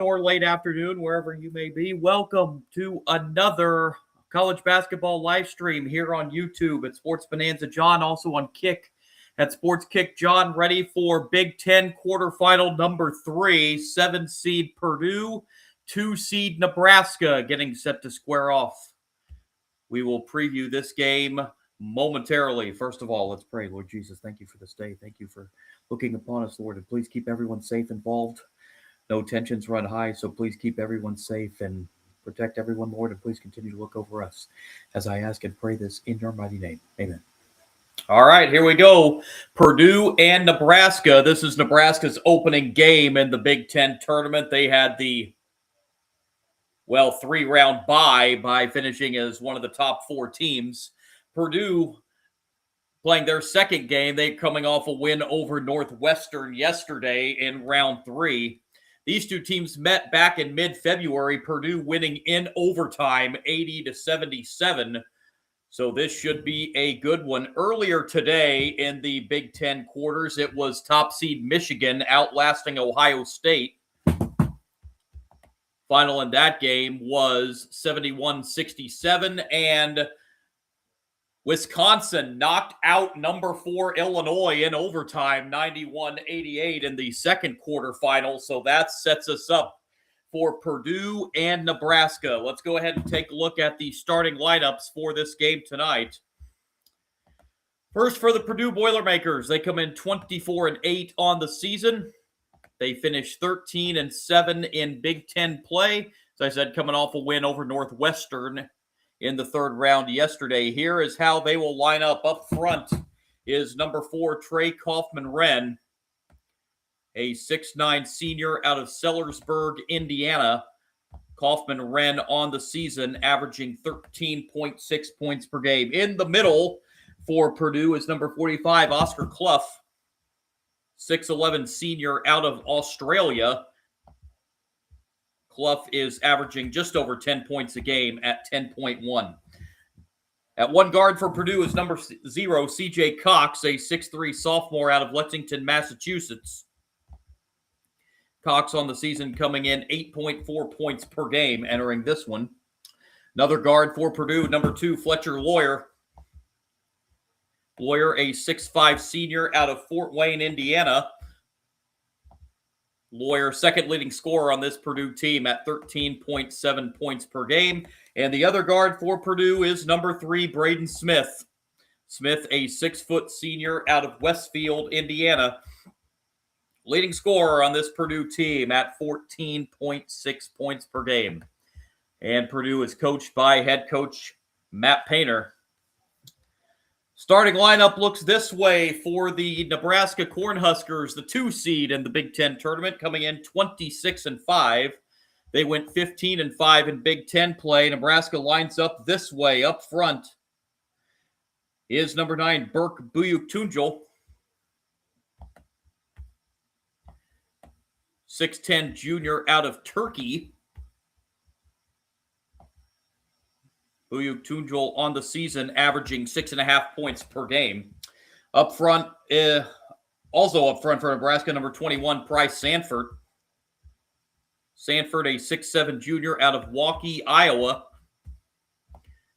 or late afternoon, wherever you may be. Welcome to another college basketball live stream here on YouTube at Sports Bonanza John, also on Kick at Sports Kick John, ready for Big Ten quarterfinal number 3, 7-seed Purdue, 2-seed Nebraska getting set to square off. We will preview this game momentarily. First of all, let's pray. Lord Jesus, thank you for this day. Thank you for looking upon us, Lord, and please keep everyone safe involved. No tensions run high, so please keep everyone safe and protect everyone, Lord, and please continue to look over us as I ask and pray this in your mighty name. Amen. All right, here we go. Purdue and Nebraska. This is Nebraska's opening game in the Big Ten tournament. They had the, 3-round bye by finishing as one of the top 4 teams. Purdue playing their second game. They're coming off a win over Northwestern yesterday in round 3. These two teams met back in mid-February, Purdue winning in overtime 80-77. So this should be a good one. Earlier today in the Big Ten quarters, it was top seed Michigan outlasting Ohio State. Final in that game was 71-67, and Wisconsin knocked out number 4 Illinois in overtime, 91-88 in the second quarterfinal. So that sets us up for Purdue and Nebraska. Let's go ahead and take a look at the starting lineups for this game tonight. First, for the Purdue Boilermakers, they come in 24-8 on the season. They finish 13-7 in Big Ten play. As I said, coming off a win over Northwestern in the third round yesterday. Here is how they will line up. Up front is number 4, Trey Kaufman-Renn, a 6'9 senior out of Sellersburg, Indiana. Kaufman-Renn on the season averaging 13.6 points per game. In the middle for Purdue is number 45, Oscar Clough, 6'11 senior out of Australia. Clough is averaging just over 10 points a game at 10.1. At one guard for Purdue is number 0, C.J. Cox, a 6'3 sophomore out of Lexington, Massachusetts. Cox on the season coming in 8.4 points per game entering this one. Another guard for Purdue, number 2, Fletcher Loyer. Loyer, a 6'5 senior out of Fort Wayne, Indiana. Loyer, second leading scorer on this Purdue team at 13.7 points per game. And the other guard for Purdue is number 3, Braden Smith. Smith, a 6-foot senior out of Westfield, Indiana. Leading scorer on this Purdue team at 14.6 points per game. And Purdue is coached by head coach Matt Painter. Starting lineup looks this way for the Nebraska Cornhuskers, the 2 seed in the Big Ten tournament, coming in 26-5. They went 15-5 in Big Ten play. Nebraska lines up this way. Up front is number 9, Burke Buyuk-Tunjul, 6'10 junior out of Turkey. Buyuk-Tunjul on the season averaging 6.5 points per game. Up front, also up front for Nebraska, number 21, Bryce Sanford. Sanford, a 6'7 junior out of Waukee, Iowa.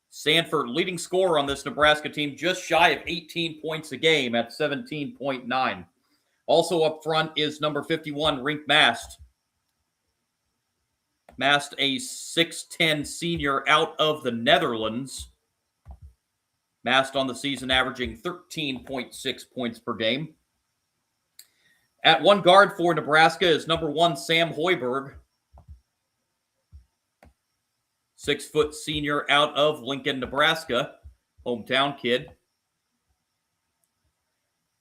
Sanford, leading scorer on this Nebraska team, just shy of 18 points a game at 17.9. Also up front is number 51, Rink Mast. Mast, a 6'10 senior out of the Netherlands. Mast on the season averaging 13.6 points per game. At one guard for Nebraska is number 1, Sam Hoiberg. 6-foot senior out of Lincoln, Nebraska. Hometown kid.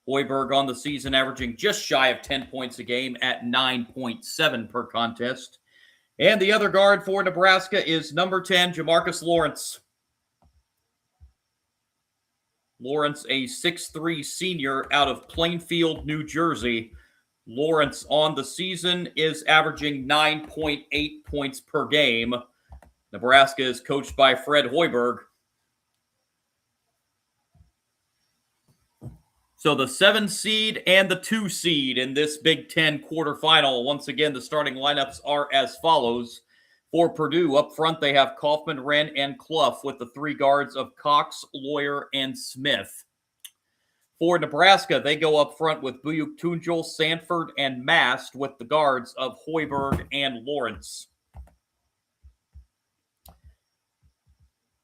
Hoiberg on the season averaging just shy of 10 points a game at 9.7 per contest. And the other guard for Nebraska is number 10, Jamarcus Lawrence. Lawrence, a 6'3 senior out of Plainfield, New Jersey. Lawrence on the season is averaging 9.8 points per game. Nebraska is coached by Fred Hoiberg. So the 7 seed and the 2 seed in this Big Ten quarterfinal. Once again, the starting lineups are as follows. For Purdue, up front, they have Kaufman, Wren, and Clough with the 3 guards of Cox, Lawyer, and Smith. For Nebraska, they go up front with Buyuk Tunjul, Sanford, and Mast with the guards of Hoiberg and Lawrence.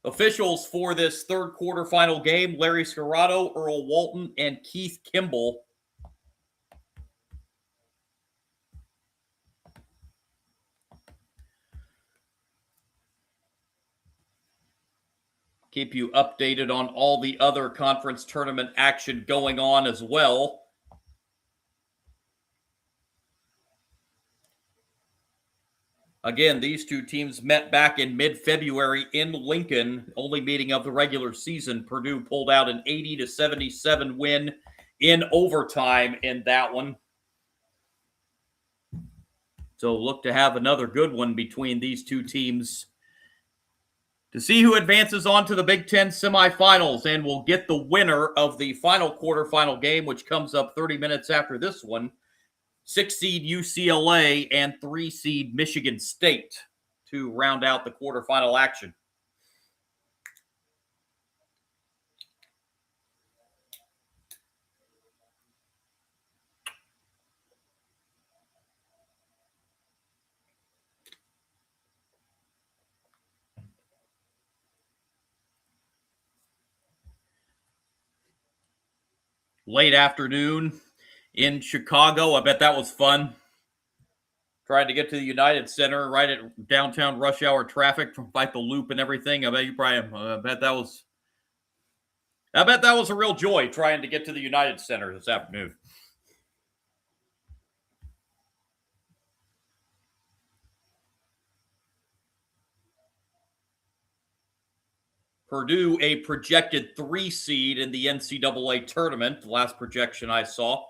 Officials for this third quarterfinal game, Larry Scarrato, Earl Walton, and Keith Kimball. Keep you updated on all the other conference tournament action going on as well. Again, these two teams met back in mid-February in Lincoln, only meeting of the regular season. Purdue pulled out an 80-77 win in overtime in that one. So look to have another good one between these two teams to see who advances on to the Big Ten semifinals, and we'll get the winner of the final quarterfinal game, which comes up 30 minutes after this one. 6 seed UCLA and 3 seed Michigan State to round out the quarterfinal action. Late afternoon in Chicago. I bet that was fun. Trying to get to the United Center right at downtown rush hour traffic, fight the loop and everything. I bet you probably. I bet that was a real joy trying to get to the United Center this afternoon. Purdue, a projected 3 seed in the NCAA tournament, the last projection I saw.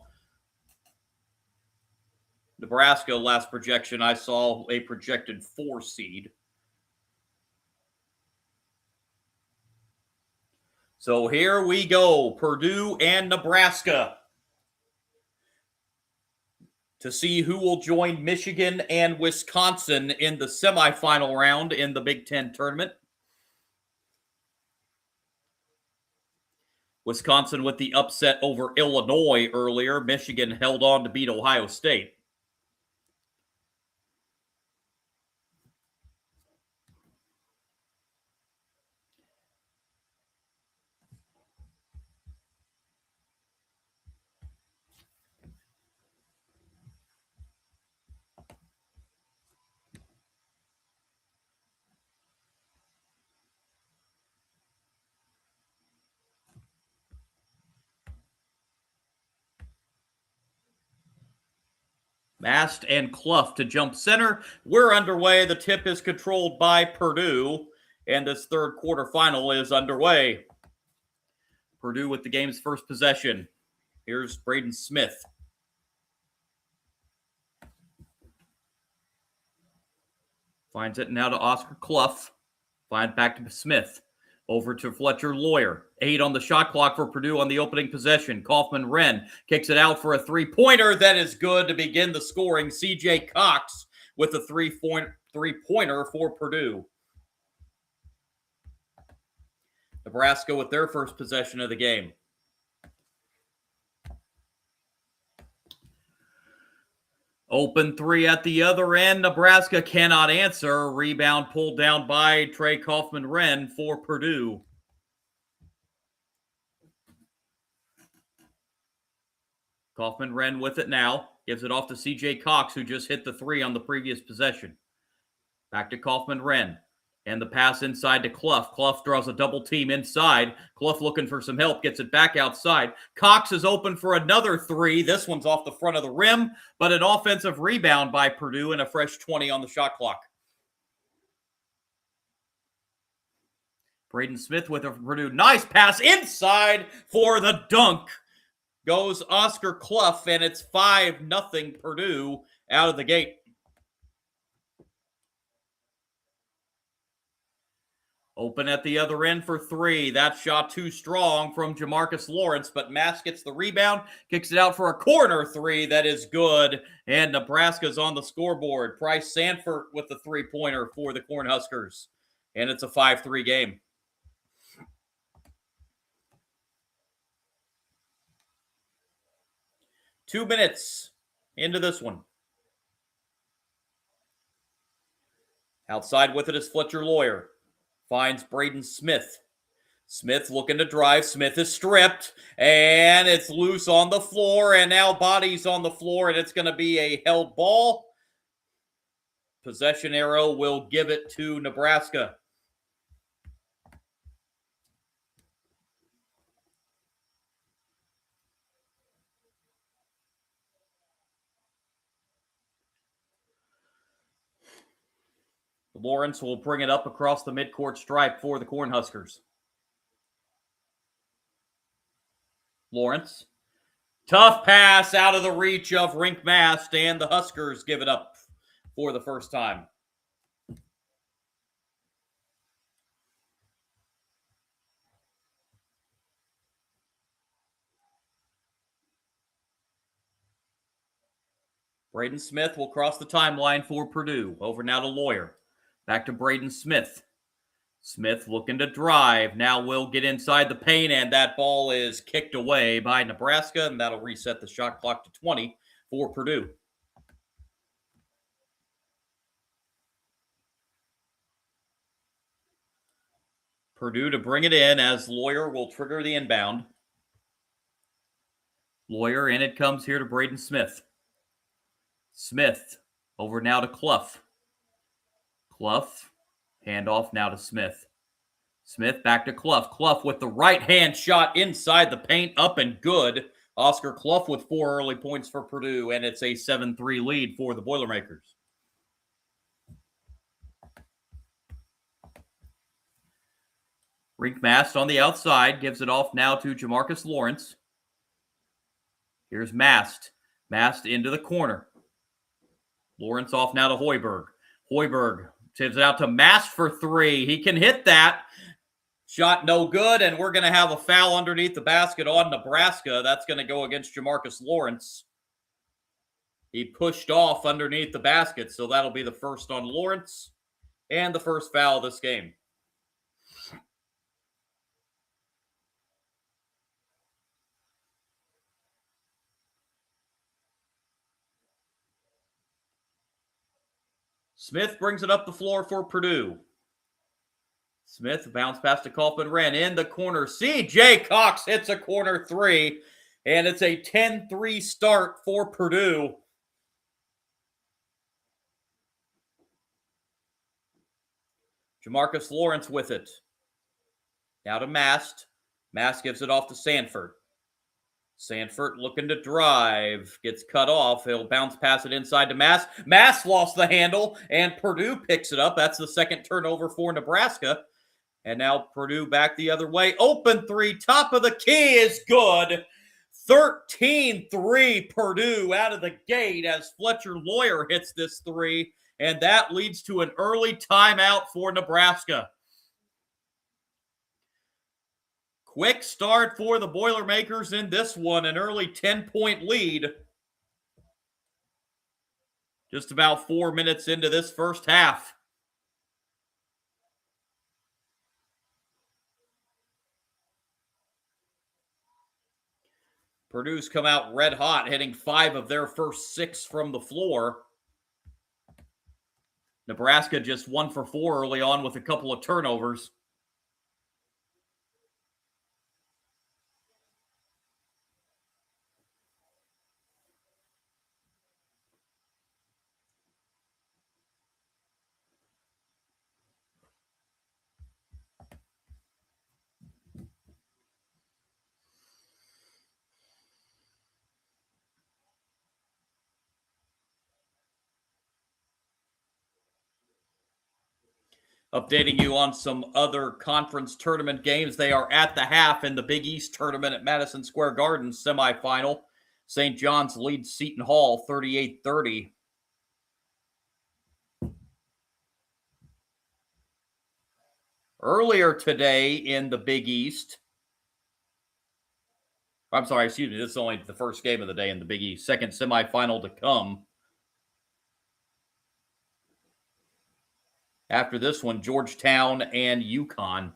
Nebraska, last projection I saw, a projected 4 seed. So here we go, Purdue and Nebraska, to see who will join Michigan and Wisconsin in the semifinal round in the Big Ten tournament. Wisconsin with the upset over Illinois earlier. Michigan held on to beat Ohio State. Mast and Clough to jump center. We're underway. The tip is controlled by Purdue, and this third quarterfinal is underway. Purdue with the game's first possession. Here's Braden Smith. Finds it now to Oscar Clough. Find back to Smith. Over to Fletcher Lawyer. 8 on the shot clock for Purdue on the opening possession. Kaufman Wren kicks it out for a three-pointer. That is good to begin the scoring. CJ Cox with a three-pointer for Purdue. Nebraska with their first possession of the game. Open 3 at the other end. Nebraska cannot answer. Rebound pulled down by Trey Kaufman-Wren for Purdue. Kaufman-Wren with it now. Gives it off to CJ Cox, who just hit the 3 on the previous possession. Back to Kaufman-Wren. And the pass inside to Clough. Clough draws a double team inside. Clough looking for some help. Gets it back outside. Cox is open for another 3. This one's off the front of the rim, but an offensive rebound by Purdue and a fresh 20 on the shot clock. Braden Smith with a Purdue. Nice pass inside for the dunk. Goes Oscar Clough, and it's 5-0 Purdue out of the gate. Open at the other end for three. That shot too strong from Jamarcus Lawrence, but Mass gets the rebound, kicks it out for a corner three. That is good, and Nebraska's on the scoreboard. Bryce Sanford with the three-pointer for the Cornhuskers, and it's a 5-3 game. Two minutes into this one. Outside with it is Fletcher Lawyer. Finds Braden Smith. Smith looking to drive. Smith is stripped, and it's loose on the floor, and now Body's on the floor, and it's going to be a held ball. Possession arrow will give it to Nebraska. Lawrence will bring it up across the midcourt stripe for the Cornhuskers. Lawrence. Tough pass out of the reach of Rink Mast, and the Huskers give it up for the first time. Braden Smith will cross the timeline for Purdue. Over now to Lawyer. Back to Braden Smith. Smith looking to drive. Now will get inside the paint, and that ball is kicked away by Nebraska, and that'll reset the shot clock to 20 for Purdue. Purdue to bring it in as Lawyer will trigger the inbound. Lawyer, and it comes here to Braden Smith. Smith over now to Clough. Clough, handoff now to Smith. Smith back to Clough. Clough with the right-hand shot inside the paint, up and good. Oscar Clough with 4 early points for Purdue, and it's a 7-3 lead for the Boilermakers. Rink Mast on the outside, gives it off now to Jamarcus Lawrence. Here's Mast. Mast into the corner. Lawrence off now to Hoiberg. Hoiberg tips it out to Mast for three. He can hit that. Shot no good, and we're going to have a foul underneath the basket on Nebraska. That's going to go against Jamarcus Lawrence. He pushed off underneath the basket, so that'll be the first on Lawrence and the first foul of this game. Smith brings it up the floor for Purdue. Smith bounced past to Kaufman, ran in the corner. C.J. Cox hits a corner three, and it's a 10-3 start for Purdue. Jamarcus Lawrence with it. Now to Mast. Mast gives it off to Sanford. Sanford looking to drive. Gets cut off. He'll bounce pass it inside to Mast. Mast lost the handle, and Purdue picks it up. That's the second turnover for Nebraska. And now Purdue back the other way. Open three. Top of the key is good. 13-3 Purdue out of the gate as Fletcher Lawyer hits this three. And that leads to an early timeout for Nebraska. Quick start for the Boilermakers in this one, an early 10-point lead. Just about 4 minutes into this first half. Purdue's come out red hot, hitting 5 of their first 6 from the floor. Nebraska just 1 for 4 early on with a couple of turnovers. Updating you on some other conference tournament games. They are at the half in the Big East tournament at Madison Square Garden semifinal. St. John's leads Seton Hall 38-30. Earlier today in the Big East, I'm sorry, excuse me, this is only the first game of the day in the Big East. Second semifinal to come. After this one, Georgetown and UConn.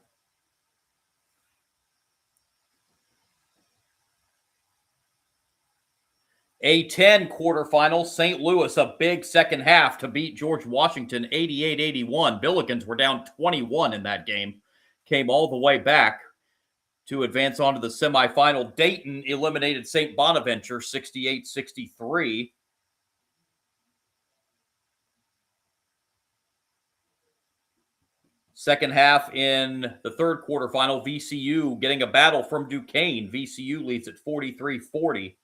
A10 quarterfinal, St. Louis, a big second half to beat George Washington 88-81. Billikens were down 21 in that game. Came all the way back to advance on to the semifinal. Dayton eliminated St. Bonaventure 68-63. Second half in the third quarterfinal, VCU getting a battle from Duquesne. VCU leads at 43-40.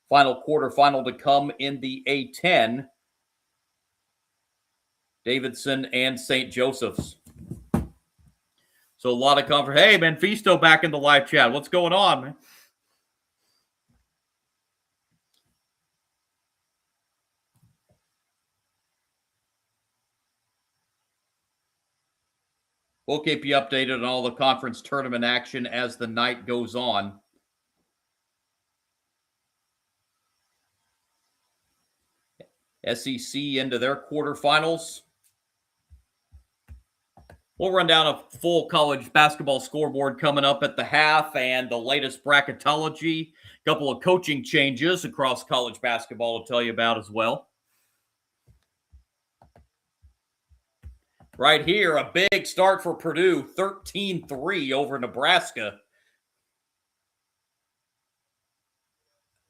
Final quarterfinal to come in the A10. Davidson and St. Joseph's. So a lot of comfort. Hey, Manfisto back in the live chat. What's going on, man? We'll keep you updated on all the conference tournament action as the night goes on. SEC into their quarterfinals. We'll run down a full college basketball scoreboard coming up at the half and the latest bracketology. A couple of coaching changes across college basketball to tell you about as well. Right here, a big start for Purdue, 13-3 over Nebraska.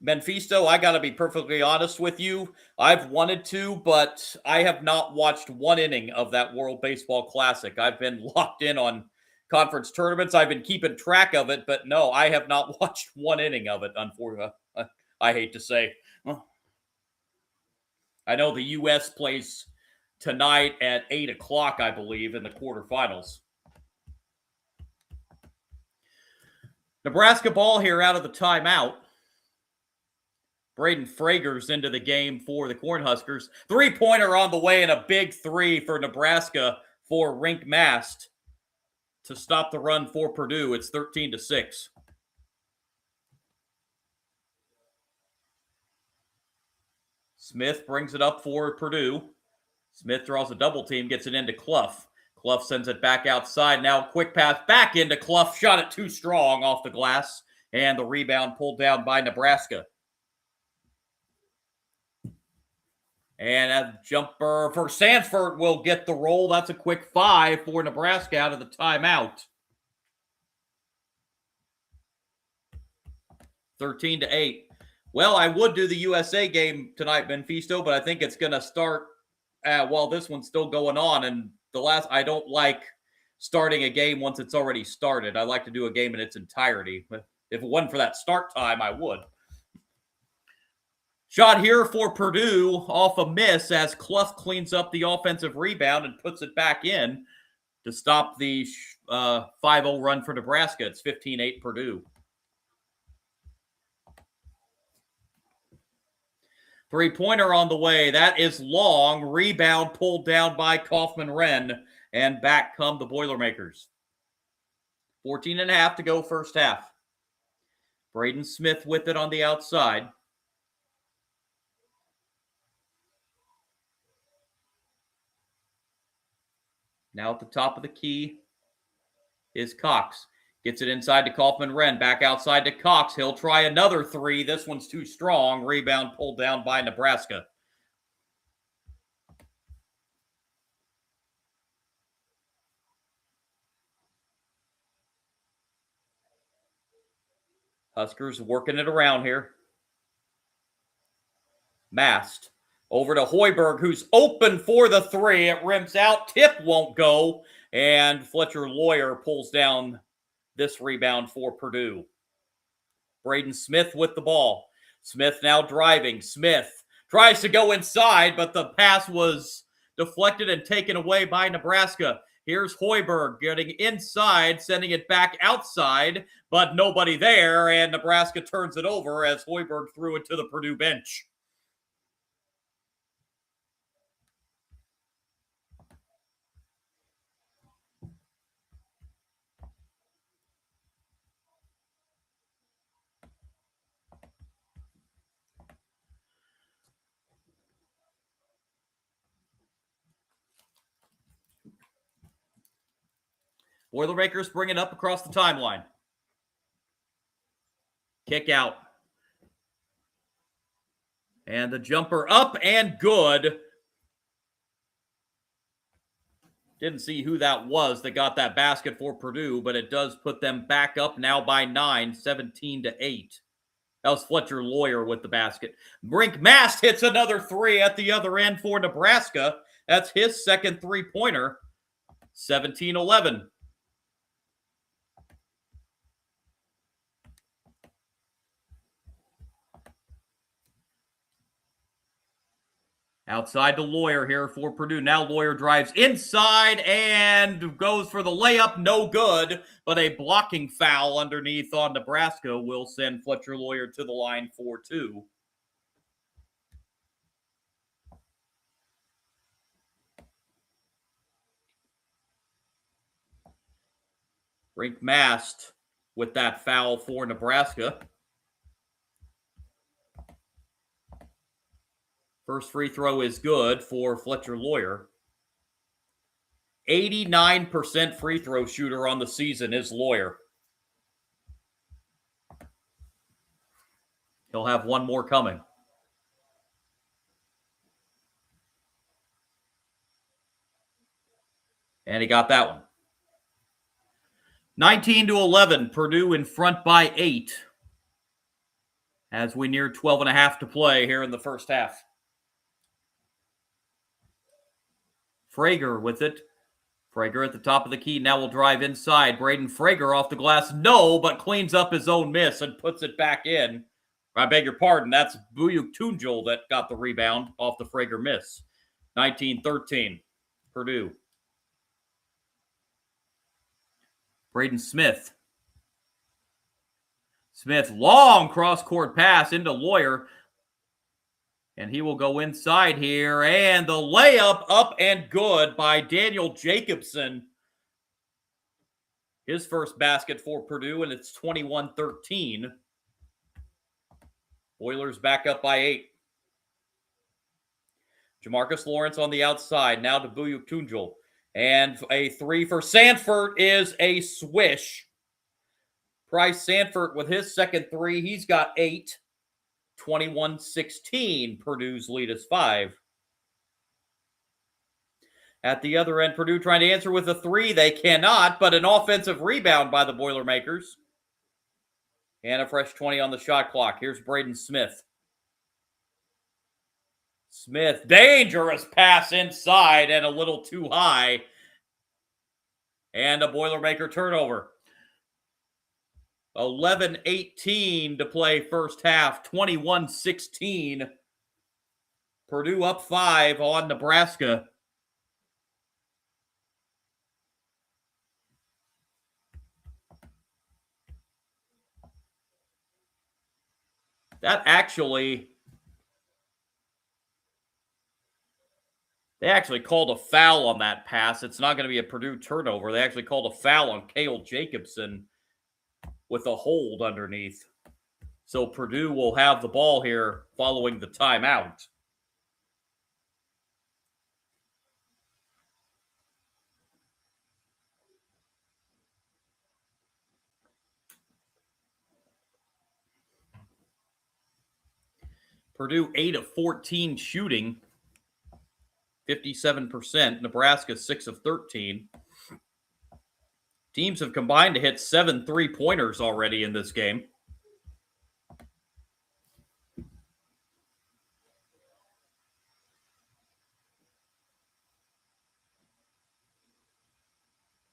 Manfisto, I got to be perfectly honest with you. I've wanted to, but I have not watched one inning of that World Baseball Classic. I've been locked in on conference tournaments. I've been keeping track of it, but no, I have not watched one inning of it, unfortunately. I hate to say. I know the U.S. plays tonight at 8 o'clock, I believe, in the quarterfinals. Nebraska ball here out of the timeout. Braden Frager's into the game for the Cornhuskers. Three-pointer on the way and a big three for Nebraska for Rink Mast to stop the run for Purdue. It's 13-6. Smith brings it up for Purdue. Smith draws a double team, gets it into Clough. Clough sends it back outside. Now quick pass back into Clough. Shot it too strong off the glass. And the rebound pulled down by Nebraska. And a jumper for Sanford will get the roll. That's a quick 5 for Nebraska out of the timeout. 13-8. Well, I would do the USA game tonight, Manfisto, but I think it's going to start while this one's still going on. And I don't like starting a game once it's already started. I like to do a game in its entirety. But if it wasn't for that start time, I would. Shot here for Purdue off a miss as Clough cleans up the offensive rebound and puts it back in to stop the 5-0 run for Nebraska. It's 15-8 Purdue. Three-pointer on the way. That is long. Rebound pulled down by Kaufman-Wren, and back come the Boilermakers. 14.5 to go first half. Braden Smith with it on the outside. Now at the top of the key is Cox. Gets it inside to Kaufman-Wren. Back outside to Cox. He'll try another three. This one's too strong. Rebound pulled down by Nebraska. Huskers working it around here. Mast. Over to Hoiberg, who's open for the three. It rims out. Tip won't go. And Fletcher Lawyer pulls down this rebound for Purdue. Braden Smith with the ball. Smith now driving. Smith tries to go inside, but the pass was deflected and taken away by Nebraska. Here's Hoiberg getting inside, sending it back outside, but nobody there, and Nebraska turns it over as Hoiberg threw it to the Purdue bench. Boilermakers bring it up across the timeline. Kick out. And the jumper up and good. Didn't see who that was that got that basket for Purdue, but it does put them back up now by 9, 17-8. That was Fletcher Lawyer with the basket. Brink Mast hits another three at the other end for Nebraska. That's his second three-pointer. 17-11. Outside to Lawyer here for Purdue. Now Lawyer drives inside and goes for the layup. No good, but a blocking foul underneath on Nebraska will send Fletcher Lawyer to the line for 2. Brink Mast with that foul for Nebraska. First free throw is good for Fletcher Lawyer. 89% free throw shooter on the season is Lawyer. He'll have one more coming. And he got that one. 19-11, Purdue in front by 8 as we near 12.5 to play here in the first half. Frager with it. Frager at the top of the key. Now will drive inside. Braden Frager off the glass. No, but cleans up his own miss and puts it back in. I beg your pardon. That's Buyuk Tunjul that got the rebound off the Frager miss. 19-13, Purdue. Braden Smith. Smith, long cross-court pass into Lawyer. And he will go inside here. And the layup up and good by Daniel Jacobson. His first basket for Purdue, and it's 21-13. Boilers back up by 8. Jamarcus Lawrence on the outside. Now to Buyuk Tunjul. And a three for Sanford is a swish. Price Sanford with his second three. He's got 8. 21-16. Purdue's lead is 5. At the other end, Purdue trying to answer with a three. They cannot, but an offensive rebound by the Boilermakers. And a fresh 20 on the shot clock. Here's Braden Smith. Smith, dangerous pass inside and a little too high. And a Boilermaker turnover. 11-18 to play first half. 21-16. Purdue up 5 on Nebraska. They actually called a foul on that pass. It's not going to be a Purdue turnover. They actually called a foul on Cale Jacobson with a hold underneath. So Purdue will have the ball here following the timeout. Purdue 8 of 14 shooting. 57%. Nebraska 6 of 13. Teams have combined to hit 7 3-pointers already in this game.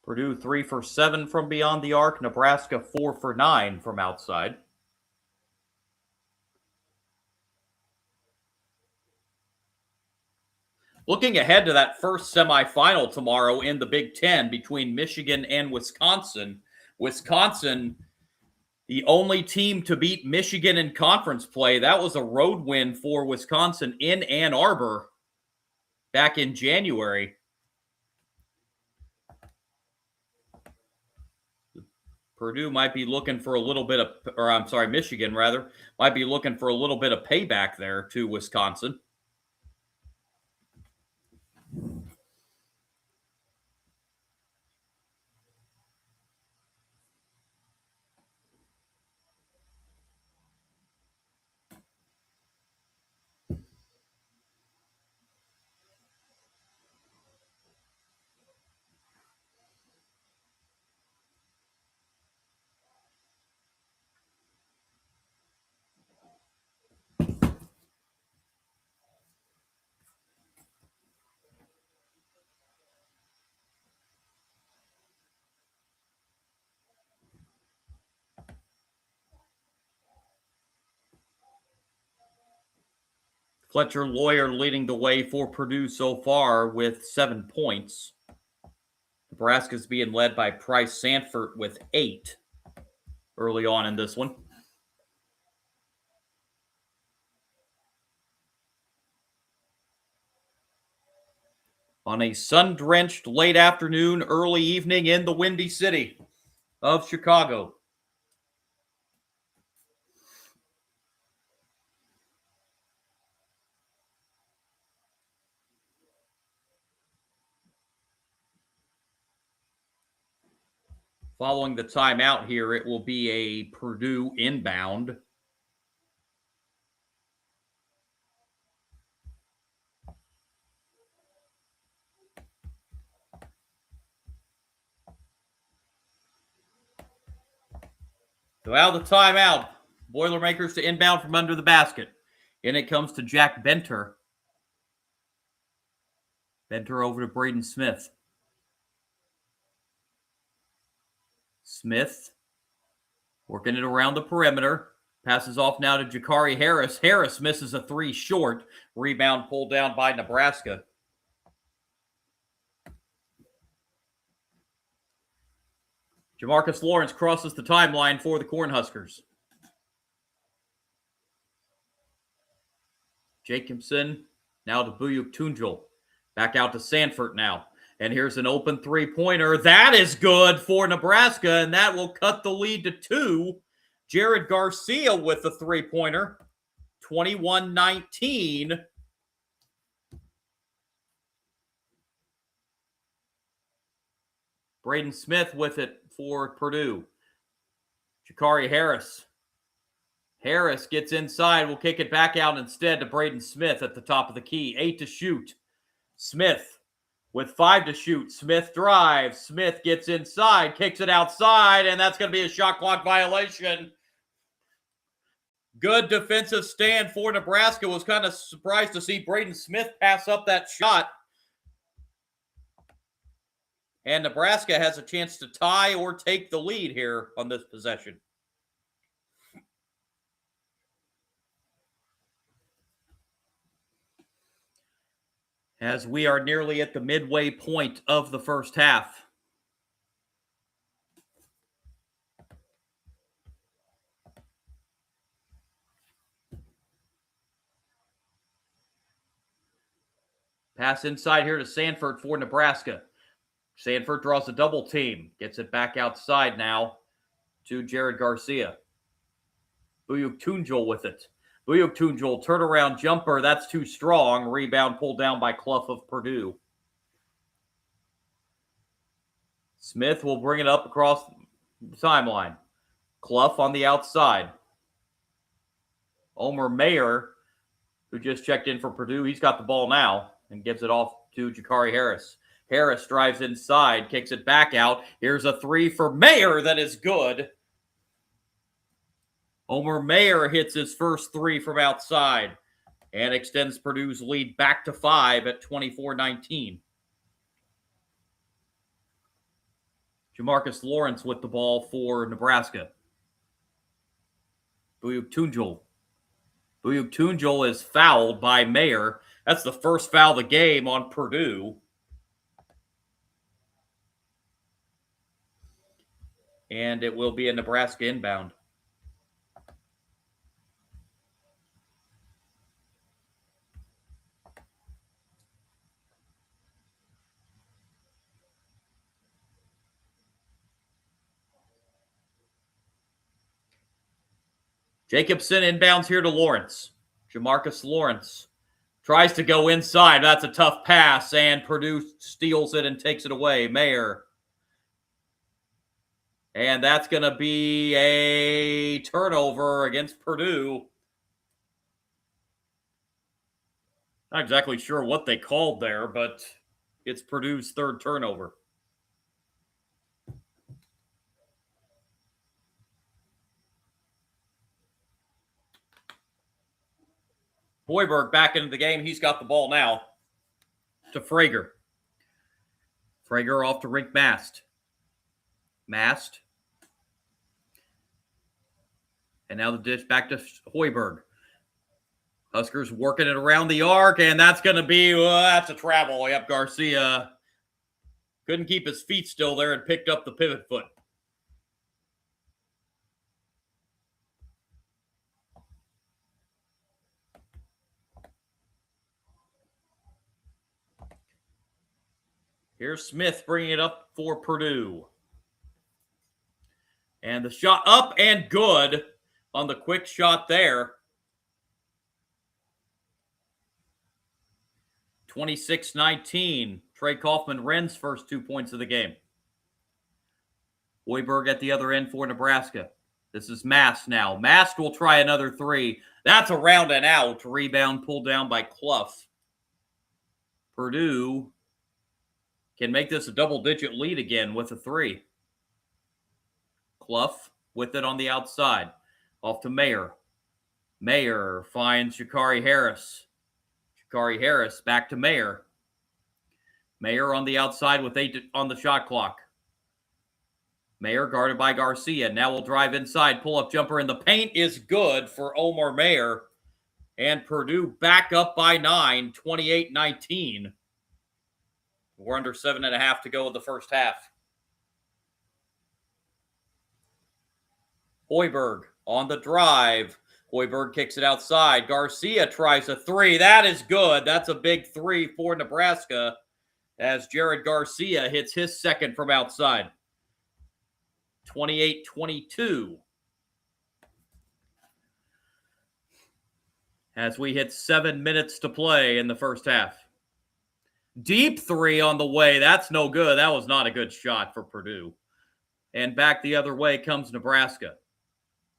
Purdue 3 for 7 from beyond the arc. Nebraska 4 for 9 from outside. Looking ahead to that first semifinal tomorrow in the Big Ten between Michigan and Wisconsin. Wisconsin, the only team to beat Michigan in conference play. That was a road win for Wisconsin in Ann Arbor back in January. Purdue might be looking for a little bit of, Michigan rather, might be looking for a little bit of payback there to Wisconsin. Fletcher Lawyer leading the way for Purdue so far with 7 points. Nebraska's being led by Price Sanford with 8 early on in this one. On a sun-drenched late afternoon, early evening in the Windy City of Chicago. Following the timeout here, it will be a Purdue inbound. So out of the timeout, Boilermakers to inbound from under the basket. In it comes to Jack Benter. Benter over to Braden Smith. Smith working it around the perimeter. Passes off now to Jakari Harris. Harris misses a 3 short. Rebound pulled down by Nebraska. Jamarcus Lawrence crosses the timeline for the Cornhuskers. Jacobson now to Buyuk Tunjul. Back out to Sanford now. And here's an open 3-pointer. That is good for Nebraska, and that will cut the lead to 2. Jared Garcia with the 3-pointer. 21-19. Braden Smith with it for Purdue. Jakari Harris. Harris gets inside. Will kick it back out instead to Braden Smith at the top of the key. 8 to shoot. Smith with 5 to shoot. Smith drives. Smith gets inside, kicks it outside, and that's going to be a shot clock violation. Good defensive stand for Nebraska. Was kind of surprised to see Braden Smith pass up that shot. And Nebraska has a chance to tie or take the lead here on this possession. As we are nearly at the midway point of the first half. Pass inside here to Sanford for Nebraska. Sanford draws a double team. Gets it back outside now to Jared Garcia. Buyuk Tunjul with it. Buyuk Tunjul, turnaround jumper. That's too strong. Rebound pulled down by Clough of Purdue. Smith will bring it up across the timeline. Clough on the outside. Omer Mayer, who just checked in for Purdue, he's got the ball now and gives it off to Jakari Harris. Harris drives inside, kicks it back out. Here's a 3 for Mayer that is good. Omer Mayer hits his first 3 from outside and extends Purdue's lead back to 5 at 24-19. Jamarcus Lawrence with the ball for Nebraska. Buyuk Tunjul. Buyuk Tunjul is fouled by Mayer. That's the first foul of the game on Purdue. And it will be a Nebraska inbound. Jacobson inbounds here to Lawrence. Jamarcus Lawrence tries to go inside. That's a tough pass, and Purdue steals it and takes it away. Mayer. And that's going to be a turnover against Purdue. Not exactly sure what they called there, but it's Purdue's third turnover. Hoiberg back into the game. He's got the ball now to Frager. Frager off to Rick Mast. Mast. And now the dish back to Hoiberg. Huskers working it around the arc, and that's going to be, that's a travel. Yep, Garcia couldn't keep his feet still there and picked up the pivot foot. Here's Smith bringing it up for Purdue. And the shot up and good on the quick shot there. 26-19. Trey Kaufman-Wren's first 2 points of the game. Hoiberg at the other end for Nebraska. This is Mast now. Mast will try another three. That's a round and out. Rebound pulled down by Clough. Purdue can make this a double-digit lead again with a three. Clough with it on the outside. Off to Mayer. Mayer finds Sha'Carri Harris. Sha'Carri Harris back to Mayer. Mayer on the outside with 8 on the shot clock. Mayer guarded by Garcia. Now will drive inside. Pull-up jumper in the paint is good for Omar Mayer. And Purdue back up by 9, 28-19. We're under 7.5 to go in the first half. Hoiberg on the drive. Hoiberg kicks it outside. Garcia tries a three. That is good. That's a big three for Nebraska as Jared Garcia hits his second from outside. 28-22. As we hit 7 minutes to play in the first half. Deep three on the way. That's no good. That was not a good shot for Purdue. And back the other way comes Nebraska.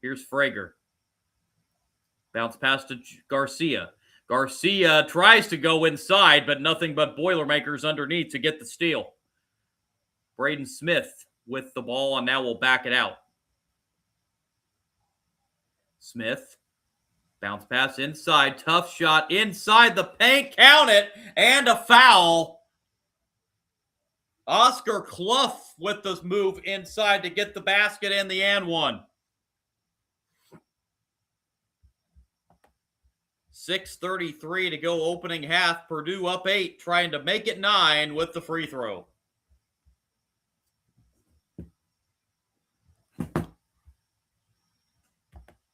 Here's Frager. Bounce pass to Garcia. Garcia tries to go inside, but nothing but Boilermakers underneath to get the steal. Braden Smith with the ball, and now we'll back it out. Smith. Bounce pass inside. Tough shot inside the paint. Count it. And a foul. Oscar Clough with this move inside to get the basket and the and one. 6:33 to go opening half. Purdue up 8, trying to make it 9 with the free throw.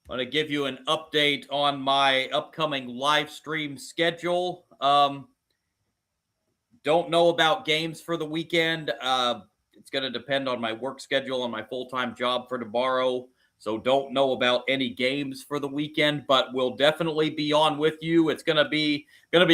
I'm going to give you an update on my upcoming live stream schedule. Don't know about games for the weekend. It's going to depend on my work schedule and my full-time job for tomorrow. So don't know about any games for the weekend, but we'll definitely be on with you. It's going to be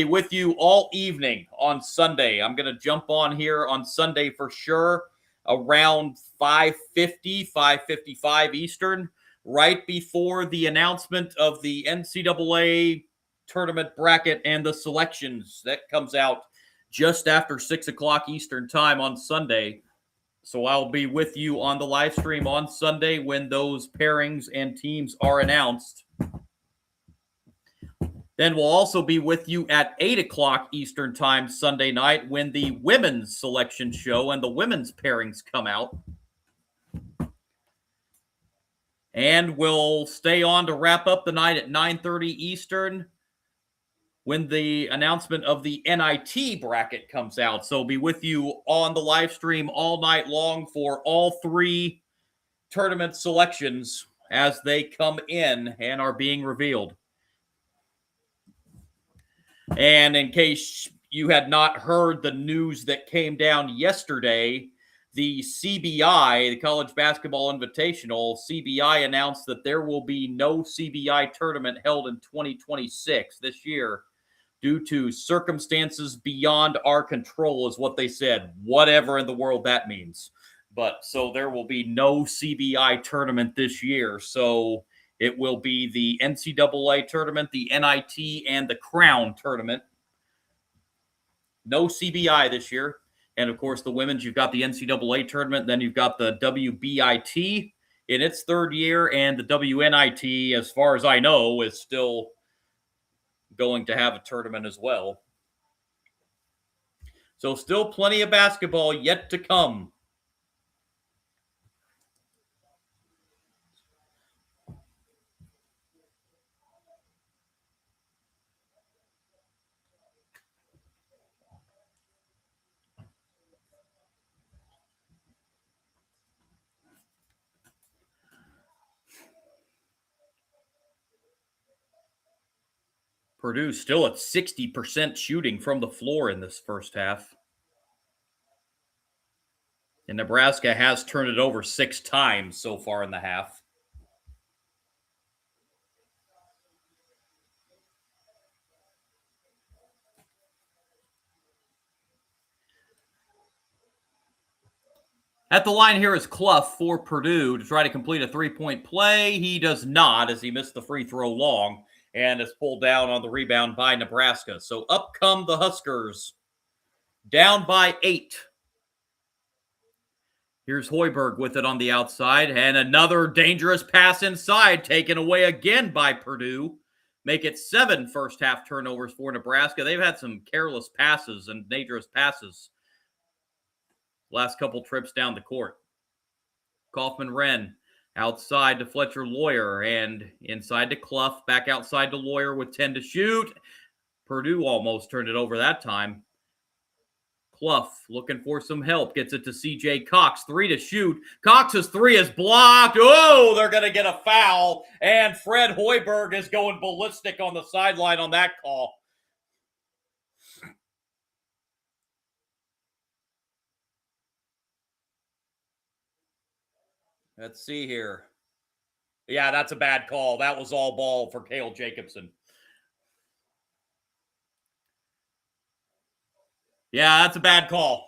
with you all evening on Sunday. I'm going to jump on here on Sunday for sure around 5:50, 5:55 Eastern, right before the announcement of the NCAA tournament bracket and the selections. That comes out just after 6 o'clock Eastern time on Sunday. So I'll be with you on the live stream on Sunday when those pairings and teams are announced. Then we'll also be with you at 8 o'clock Eastern time Sunday night when the women's selection show and the women's pairings come out. And we'll stay on to wrap up the night at 9:30 Eastern when the announcement of the NIT bracket comes out. So be with you on the live stream all night long for all 3 tournament selections as they come in and are being revealed. And in case you had not heard the news that came down yesterday, the CBI, the College Basketball Invitational, CBI announced that there will be no CBI tournament held in 2026 this year due to circumstances beyond our control, is what they said, whatever in the world that means. But so there will be no CBI tournament this year. So it will be the NCAA tournament, the NIT, and the Crown tournament. No CBI this year. And of course, the women's, you've got the NCAA tournament, then you've got the WBIT in its 3rd year, and the WNIT, as far as I know, is still going to have a tournament as well. So still plenty of basketball yet to come. Purdue still at 60% shooting from the floor in this first half. And Nebraska has turned it over 6 times so far in the half. At the line here is Clough for Purdue to try to complete a three-point play. He does not, as he missed the free throw long and is pulled down on the rebound by Nebraska. So up come the Huskers, down by 8. Here's Hoiberg with it on the outside, and another dangerous pass inside taken away again by Purdue. Make it 7 first-half turnovers for Nebraska. They've had some careless passes and dangerous passes last couple trips down the court. Kaufman-Wren outside to Fletcher Lawyer and inside to Clough, back outside to Lawyer with 10 to shoot. Purdue almost turned it over that time. Clough looking for some help, gets it to C.J. Cox, 3 to shoot. Cox's 3 is blocked. Oh, they're going to get a foul, and Fred Hoiberg is going ballistic on the sideline on that call. Let's see here. Yeah, that's a bad call. That was all ball for Cale Jacobson. Yeah, that's a bad call.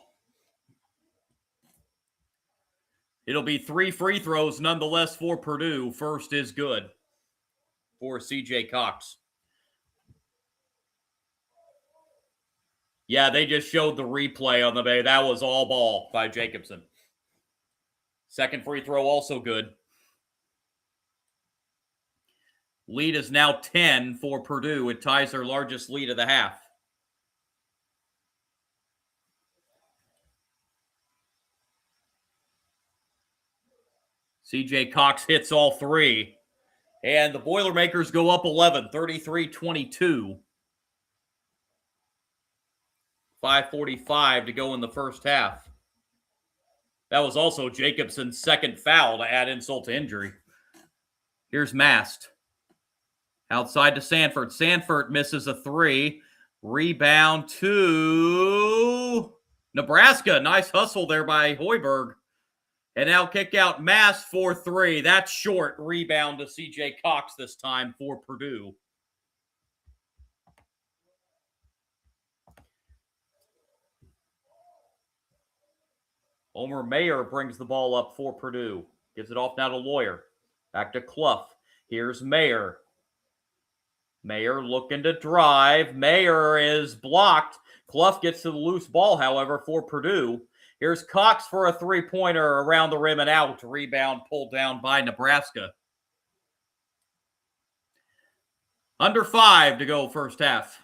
It'll be 3 free throws nonetheless for Purdue. First is good for C.J. Cox. Yeah, they just showed the replay on the bay. That was all ball by Jacobson. Second free throw also good. Lead is now 10 for Purdue. It ties their largest lead of the half. C.J. Cox hits all 3. And the Boilermakers go up 11, 33-22. 5:45 to go in the first half. That was also Jacobson's second foul to add insult to injury. Here's Mast. Outside to Sanford. Sanford misses a 3. Rebound to Nebraska. Nice hustle there by Hoiberg. And now kick out Mast for 3. That's short. Rebound to C.J. Cox this time for Purdue. Omer Mayer brings the ball up for Purdue. Gives it off now to Lawyer. Back to Clough. Here's Mayer. Mayer looking to drive. Mayer is blocked. Clough gets to the loose ball, however, for Purdue. Here's Cox for a three-pointer around the rim and out. Rebound pulled down by Nebraska. Under 5 to go first half.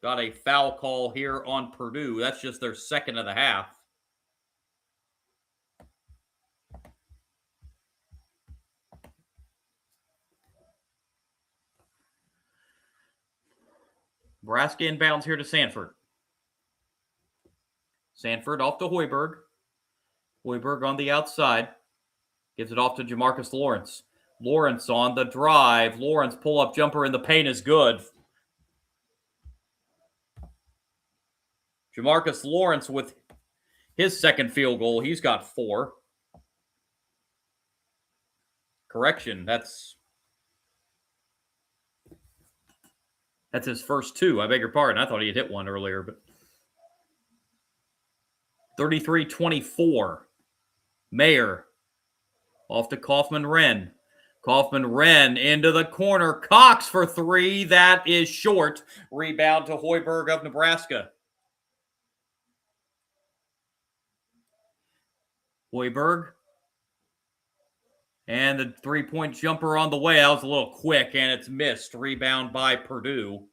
Got a foul call here on Purdue. That's just their second of the half. Nebraska inbounds here to Sanford. Sanford off to Hoiberg. Hoiberg on the outside. Gives it off to Jamarcus Lawrence. Lawrence on the drive. Lawrence pull-up jumper in the paint is good. Jamarcus Lawrence with his second field goal. He's got 4. Correction, that's his first 2. I beg your pardon. I thought he had hit one earlier, but 33-24. Mayer off to Kaufman-Wren. Kaufman-Wren into the corner. Cox for 3. That is short. Rebound to Hoiberg of Nebraska. Hoiberg. And the three-point jumper on the way. That was a little quick, and it's missed. Rebound by Purdue.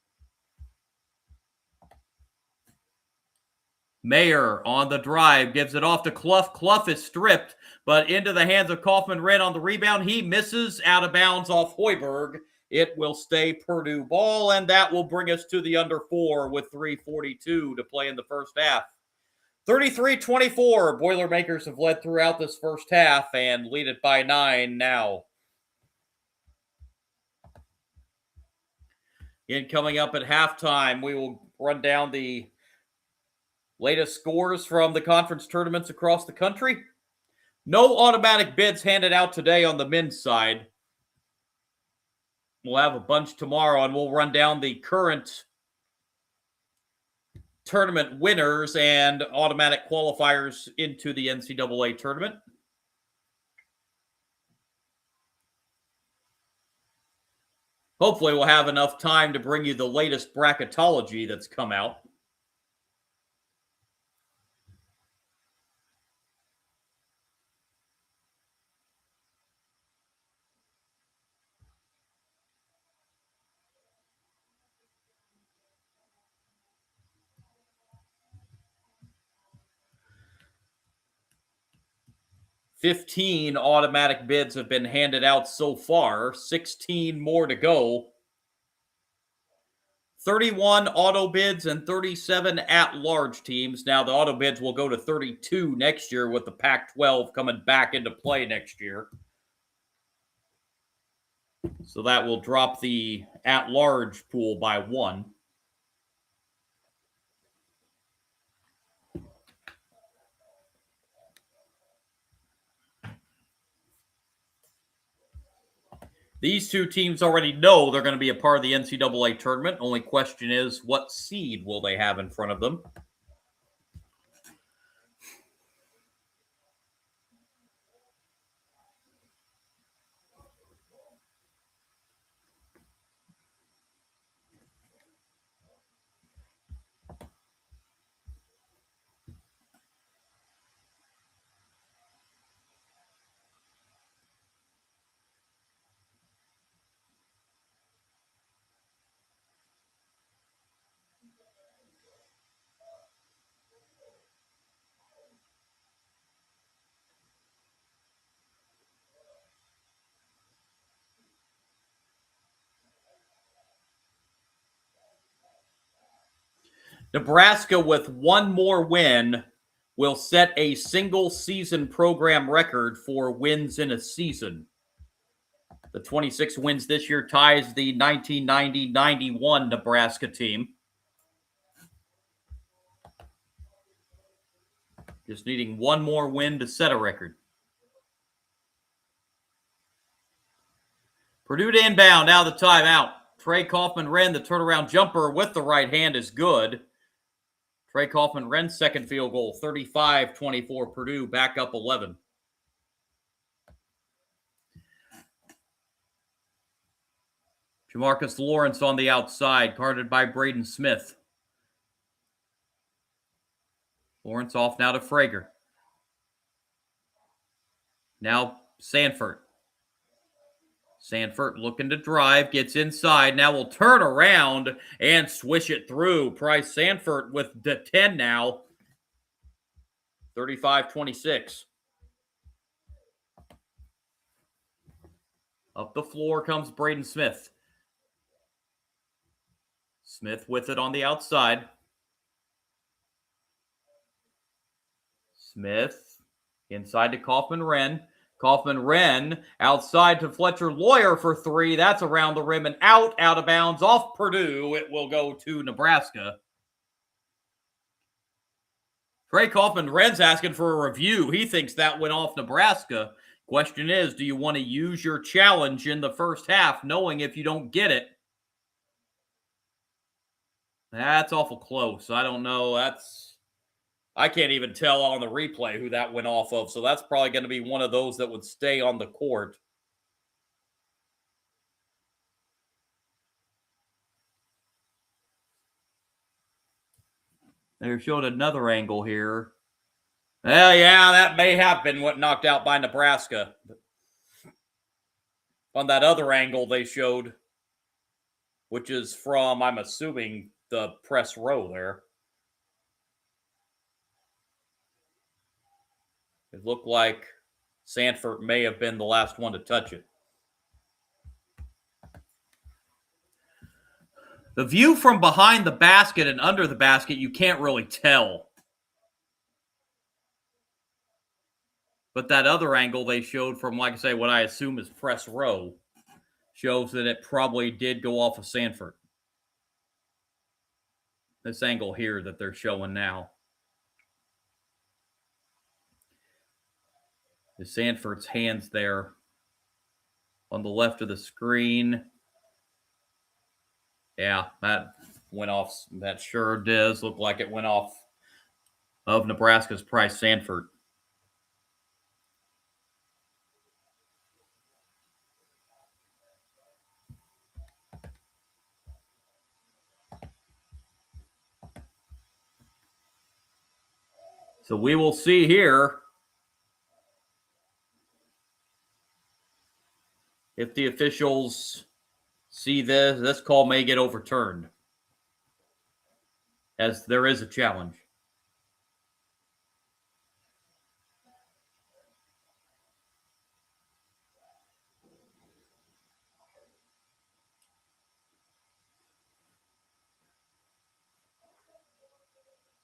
Mayer on the drive. Gives it off to Clough. Clough is stripped, but into the hands of Kaufman-Wren on the rebound. He misses out of bounds off Hoiberg. It will stay Purdue ball, and that will bring us to the under 4 with 3:42 to play in the first half. 33-24. Boilermakers have led throughout this first half and lead it by 9 now. And coming up at halftime, we will run down the latest scores from the conference tournaments across the country. No automatic bids handed out today on the men's side. We'll have a bunch tomorrow, and we'll run down the current tournament winners and automatic qualifiers into the NCAA tournament. Hopefully, we'll have enough time to bring you the latest bracketology that's come out. $15 automatic bids have been handed out so far, 16 more to go. 31 auto bids and 37 at-large teams. Now, the auto bids will go to 32 next year with the Pac-12 coming back into play next year. So that will drop the at-large pool by 1. These two teams already know they're going to be a part of the NCAA tournament. Only question is, what seed will they have in front of them? Nebraska, with one more win, will set a single season program record for wins in a season. The 26 wins this year ties the 1990-91 Nebraska team. Just needing one more win to set a record. Purdue to inbound, out of the timeout. Trey Kaufman-Renn, the turnaround jumper with the right hand is good. Trey Kaufman-Renn's second field goal, 35-24, Purdue back up 11. Jamarcus Lawrence on the outside, guarded by Braden Smith. Lawrence off now to Frager. Now Sanford. Sanford looking to drive, gets inside. Now will turn around and swish it through. Price Sanford with the 10 now. 35-26. Up the floor comes Braden Smith. Smith with it on the outside. Smith inside to Kaufman-Renn. Kaufman-Renn outside to Fletcher Lawyer for 3. That's around the rim and out of bounds off Purdue. It will go to Nebraska. Trey Kaufman-Renn's asking for a review. He thinks that went off Nebraska. Question is, do you want to use your challenge in the first half, knowing if you don't get it? That's awful close. I don't know. I can't even tell on the replay who that went off of, so that's probably going to be one of those that would stay on the court. They're showing another angle here. Well, yeah, that may have been what knocked out by Nebraska. On that other angle they showed, which is from, I'm assuming, the press row there. It looked like Sanford may have been the last one to touch it. The view from behind the basket and under the basket, you can't really tell. But that other angle they showed from, like I say, what I assume is press row, shows that it probably did go off of Sanford. This angle here that they're showing now. The Sanford's hands there on the left of the screen. Yeah, that went off. That sure does look like it went off of Nebraska's Price Sanford. So we will see here if the officials see this. This call may get overturned, as there is a challenge.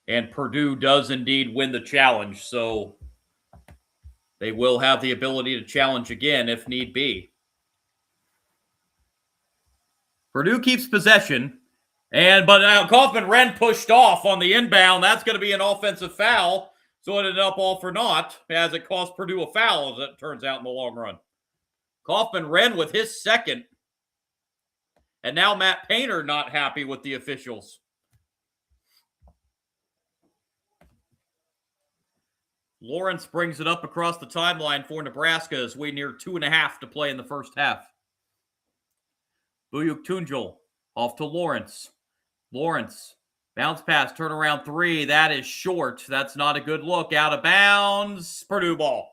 And Purdue does indeed win the challenge, so they will have the ability to challenge again if need be. Purdue keeps possession, but Kaufman-Wren pushed off on the inbound. That's going to be an offensive foul, so it ended up all for naught, as it cost Purdue a foul, as it turns out in the long run. Kaufman-Wren with his second, and now Matt Painter not happy with the officials. Lawrence brings it up across the timeline for Nebraska as we near 2.5 to play in the first half. Buyuk Tunjul off to Lawrence. Lawrence, bounce pass, turnaround three. That is short. That's not a good look. Out of bounds. Purdue ball.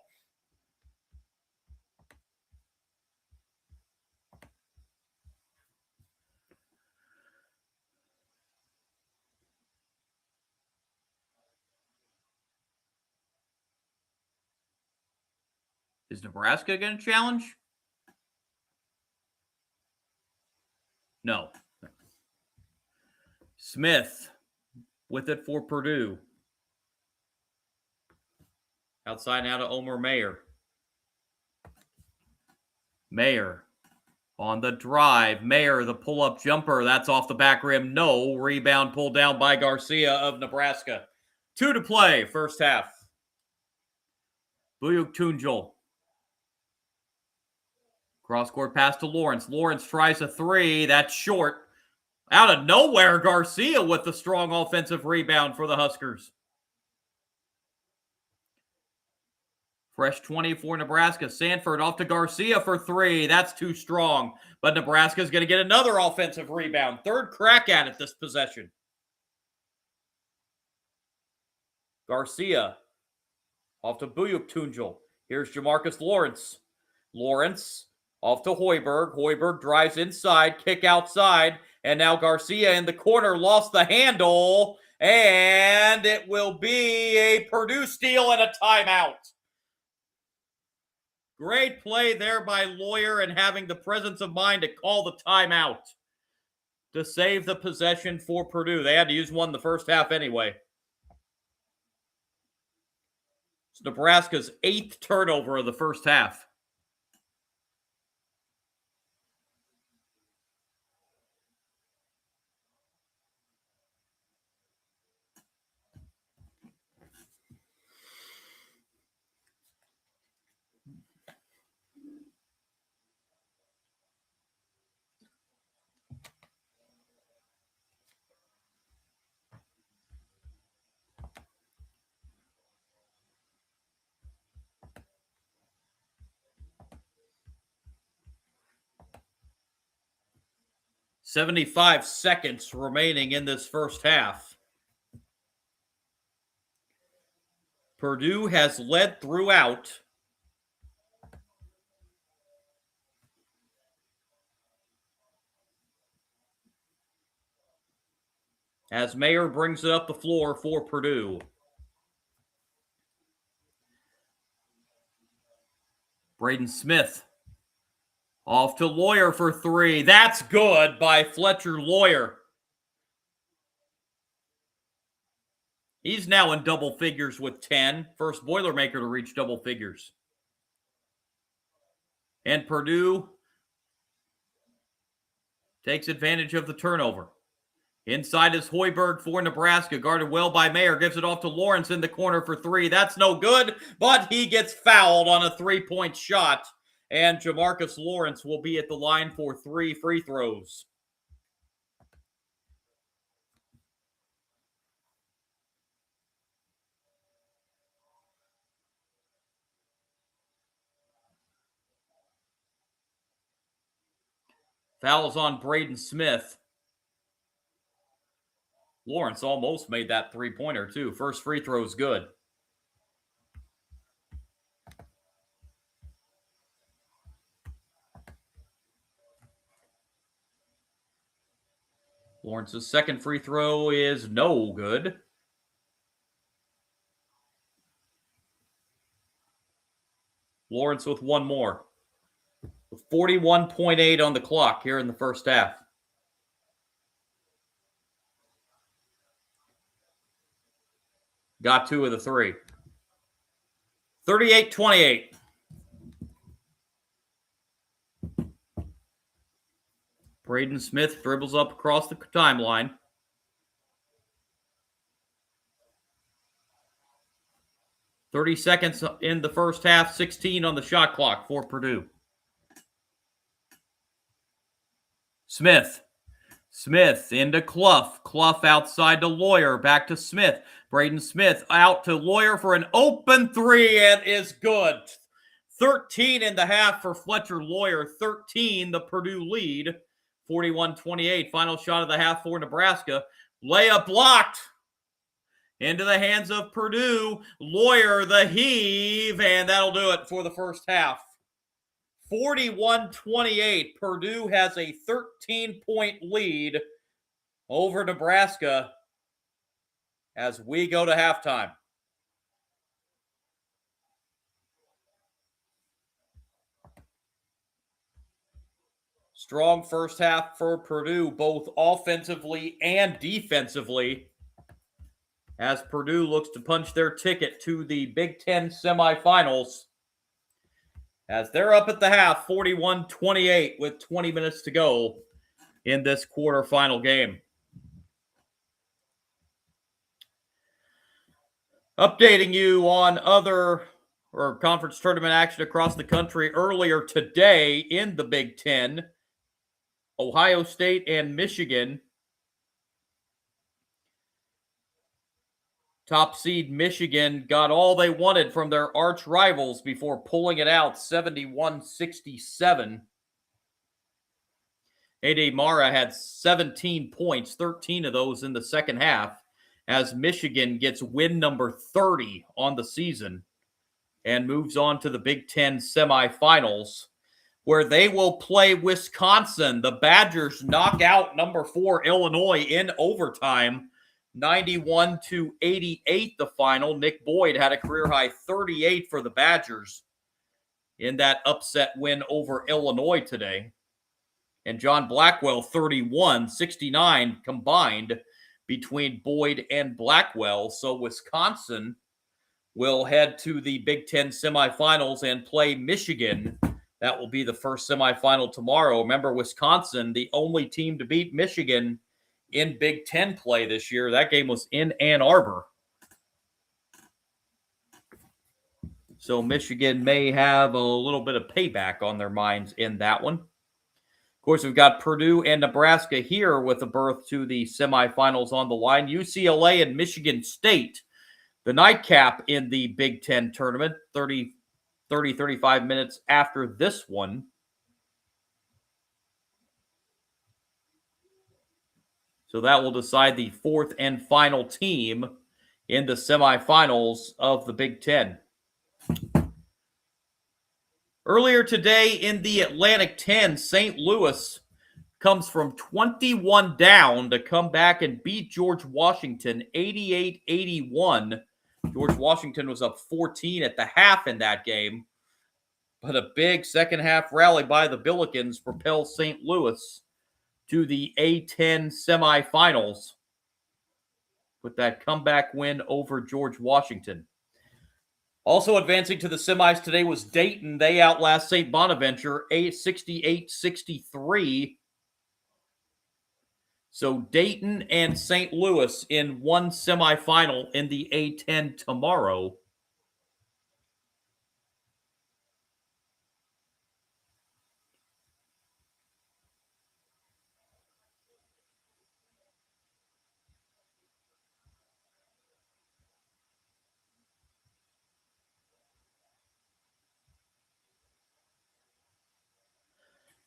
Is Nebraska going to challenge? No. Smith with it for Purdue. Outside now to Omer Mayer. Mayer on the drive. Mayer, the pull-up jumper. That's off the back rim. No. Rebound pulled down by Garcia of Nebraska. 2 to play, first half. Buyuk Tunjul. Cross-court pass to Lawrence. Lawrence tries a three. That's short. Out of nowhere, Garcia with the strong offensive rebound for the Huskers. Fresh 20 for Nebraska. Sanford off to Garcia for three. That's too strong. But Nebraska's going to get another offensive rebound. Third crack at it this possession. Garcia off to Buyuk Tunjul. Here's Jamarcus Lawrence. Lawrence off to Hoiberg. Hoiberg drives inside, kick outside, and now Garcia in the corner lost the handle, and it will be a Purdue steal and a timeout. Great play there by Lawyer and having the presence of mind to call the timeout to save the possession for Purdue. They had to use one in the first half anyway. It's Nebraska's 8th turnover of the first half. .75 seconds remaining in this first half. Purdue has led throughout. As Mayer brings it up the floor for Purdue. Braden Smith off to Lawyer for three. That's good by Fletcher Lawyer. He's now in double figures with 10. First Boilermaker to reach double figures. And Purdue takes advantage of the turnover. Inside is Hoiberg for Nebraska, guarded well by Mayer, gives it off to Lawrence in the corner for three. That's no good, but he gets fouled on a three-point shot, and Jamarcus Lawrence will be at the line for 3 free throws. Fouls on Braden Smith. Lawrence almost made that three-pointer, too. First free throw is good. Lawrence's second free throw is no good. Lawrence with one more. With 41.8 on the clock here in the first half. Got 2 of the 3. 38-28. Braden Smith dribbles up across the timeline. .30 seconds in the first half, 16 on the shot clock for Purdue. Smith into Clough. Clough outside to Lawyer. Back to Smith. Braden Smith out to Lawyer for an open three and is good. 13 in the half for Fletcher Lawyer. 13, the Purdue lead. 41-28. Final shot of the half for Nebraska. Layup blocked. Into the hands of Purdue. Lawyer the heave, and that'll do it for the first half. 41-28. Purdue has a 13-point lead over Nebraska as we go to halftime. Strong first half for Purdue, both offensively and defensively, as Purdue looks to punch their ticket to the Big Ten semifinals. As they're up at the half, 41-28 with 20 minutes to go in this quarterfinal game. Updating you on other conference tournament action across the country earlier today in the Big Ten. Ohio State and Michigan. Top seed Michigan got all they wanted from their arch rivals before pulling it out 71-67. A.D. Mara had 17 points, 13 of those in the second half, as Michigan gets win number 30 on the season and moves on to the Big Ten semifinals, where they will play Wisconsin. The Badgers knock out number 4 Illinois in overtime. 91-88 the final. Nick Boyd had a career-high 38 for the Badgers in that upset win over Illinois today. And John Blackwell 31, 69 combined between Boyd and Blackwell. So Wisconsin will head to the Big Ten semifinals and play Michigan. That will be the first semifinal tomorrow. Remember, Wisconsin, the only team to beat Michigan in Big Ten play this year. That game was in Ann Arbor. So Michigan may have a little bit of payback on their minds in that one. Of course, we've got Purdue and Nebraska here with a berth to the semifinals on the line. UCLA and Michigan State, the nightcap in the Big Ten tournament, 35 minutes after this one. So that will decide the fourth and final team in the semifinals of the Big Ten. Earlier today in the Atlantic 10, St. Louis comes from 21 down to come back and beat George Washington 88-81. George Washington was up 14 at the half in that game, but a big second half rally by the Billikens propels St. Louis to the A10 semifinals with that comeback win over George Washington. Also advancing to the semis today was Dayton. They outlast St. Bonaventure 68-63. So Dayton and St. Louis in one semifinal in the A10 tomorrow.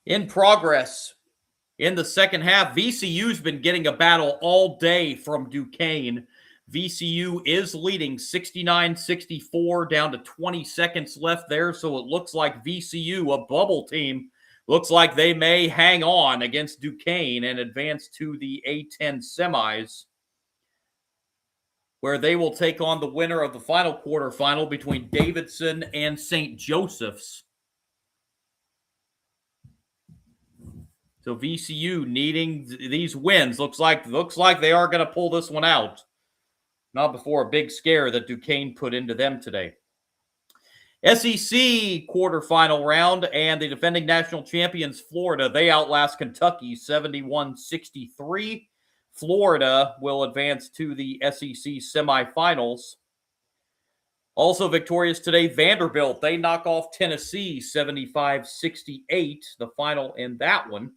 In progress in the second half, VCU's been getting a battle all day from Duquesne. VCU is leading 69-64, down to 20 seconds left there, so it looks like VCU, a bubble team, looks like they may hang on against Duquesne and advance to the A10 semis, where they will take on the winner of the final quarterfinal between Davidson and St. Joseph's. So VCU needing these wins. Looks like they are going to pull this one out. Not before a big scare that Duquesne put into them today. SEC quarterfinal round, and the defending national champions Florida, they outlast Kentucky 71-63. Florida will advance to the SEC semifinals. Also victorious today, Vanderbilt. They knock off Tennessee 75-68, the final in that one.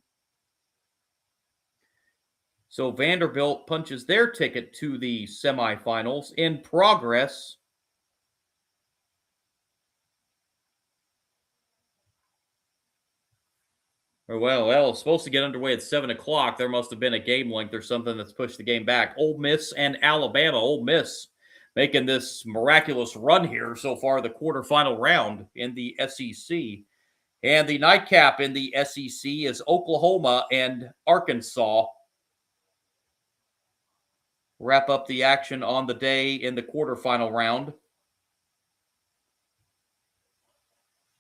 So Vanderbilt punches their ticket to the semifinals. In progress, well, it's supposed to get underway at 7 o'clock. There must have been a game length or something that's pushed the game back. Ole Miss and Alabama. Ole Miss making this miraculous run here so far, the quarterfinal round in the SEC. And the nightcap in the SEC is Oklahoma and Arkansas. Wrap up the action on the day in the quarterfinal round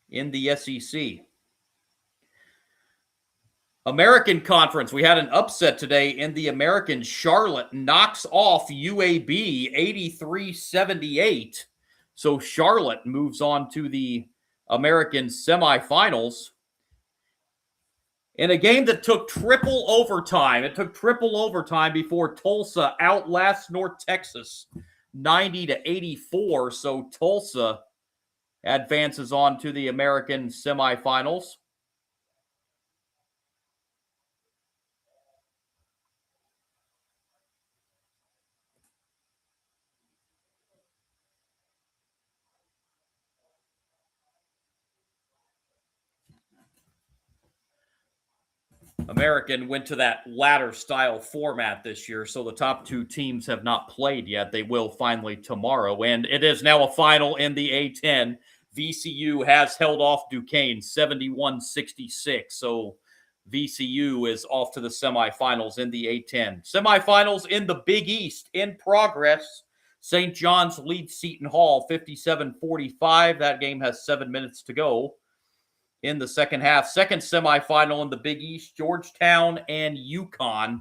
in the SEC. American Conference, we had an upset today in the American. Charlotte knocks off UAB 83-78. So Charlotte moves on to the American semifinals. In a game that took triple overtime. It took triple overtime before Tulsa outlasts North Texas 90-84. So Tulsa advances on to the American semifinals. American went to that ladder style format this year, so the top two teams have not played yet. They will finally tomorrow, and it is now a final in the A10. VCU has held off Duquesne 71-66, so VCU is off to the semifinals in the A10. Semifinals in the Big East in progress. St. John's leads Seton Hall 57-45. That game has 7 minutes to go in the second half. Second semifinal in the Big East, Georgetown and UConn.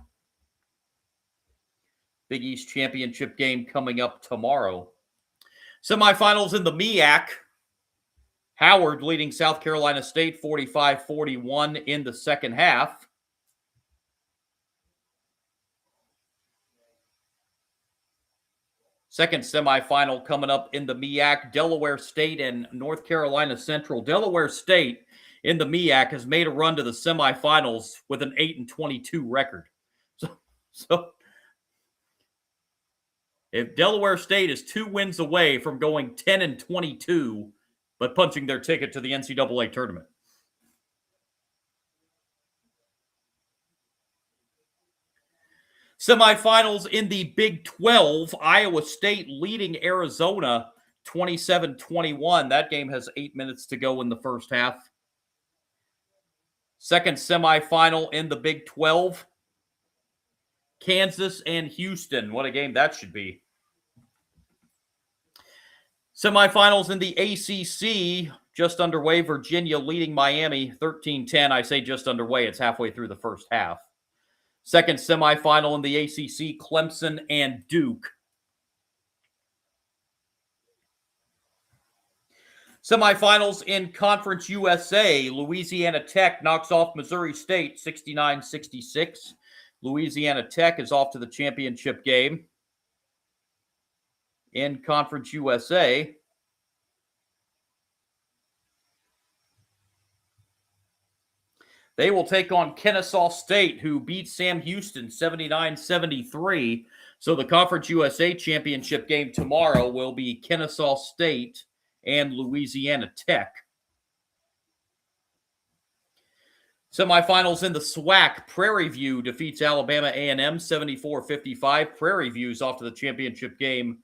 Big East championship game coming up tomorrow. Semifinals in the MEAC. Howard leading South Carolina State 45-41 in the second half. Second semifinal coming up in the MEAC, Delaware State and North Carolina Central. Delaware State in the MEAC has made a run to the semifinals with an 8-22 record. So if Delaware State is 2 wins away from going 10-22, but punching their ticket to the NCAA tournament. Semifinals in the Big 12, Iowa State leading Arizona 27-21. That game has 8 minutes to go in the first half. Second semifinal in the Big 12, Kansas and Houston. What a game that should be. Semifinals in the ACC, just underway. Virginia leading Miami 13-10. I say just underway. It's halfway through the first half. Second semifinal in the ACC, Clemson and Duke. Semifinals in Conference USA, Louisiana Tech knocks off Missouri State 69-66. Louisiana Tech is off to the championship game in Conference USA. They will take on Kennesaw State, who beat Sam Houston 79-73. So the Conference USA championship game tomorrow will be Kennesaw State and Louisiana Tech. Semifinals in the SWAC. Prairie View defeats Alabama A&M 74-55. Prairie View's off to the championship game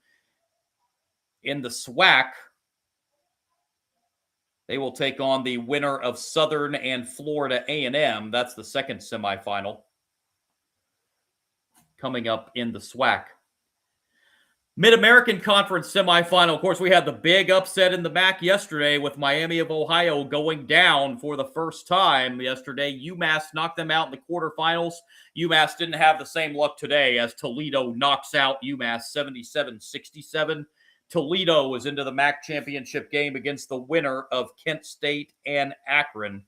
in the SWAC. They will take on the winner of Southern and Florida A&M. That's the second semifinal coming up in the SWAC. Mid-American Conference semifinal. Of course, we had the big upset in the MAC yesterday with Miami of Ohio going down for the first time yesterday. UMass knocked them out in the quarterfinals. UMass didn't have the same luck today as Toledo knocks out UMass 77-67. Toledo is into the MAC championship game against the winner of Kent State and Akron.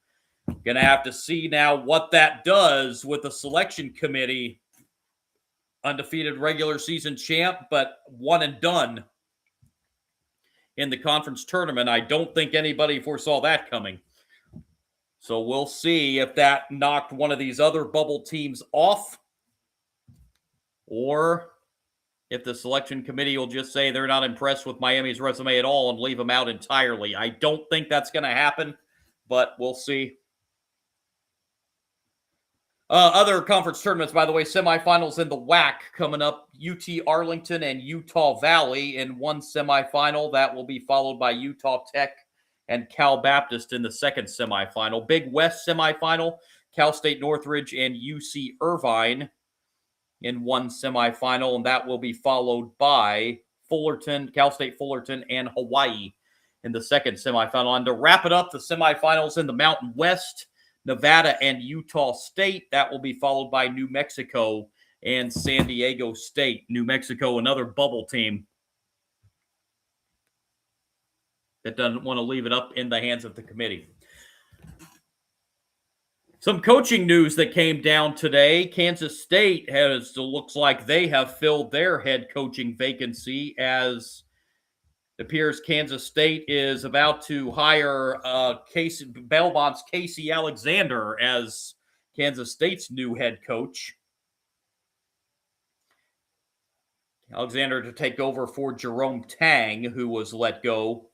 Going to have to see now what that does with the selection committee. Undefeated regular season champ, but one and done in the conference tournament. I don't think anybody foresaw that coming. So we'll see if that knocked one of these other bubble teams off, or if the selection committee will just say they're not impressed with Miami's resume at all and leave them out entirely. I don't think that's going to happen, but we'll see. Other conference tournaments, by the way, semifinals in the WAC coming up. UT Arlington and Utah Valley in one semifinal. That will be followed by Utah Tech and Cal Baptist in the second semifinal. Big West semifinal, Cal State Northridge and UC Irvine in one semifinal, and that will be followed by Fullerton, Cal State Fullerton, and Hawaii in the second semifinal. And to wrap it up, the semifinals in the Mountain West, Nevada and Utah State. That will be followed by New Mexico and San Diego State. New Mexico, another bubble team that doesn't want to leave it up in the hands of the committee. Some coaching news that came down today. Kansas State looks like they have filled their head coaching vacancy, as it appears Kansas State is about to hire Belmont's Casey Alexander as Kansas State's new head coach. Alexander to take over for Jerome Tang, who was let go.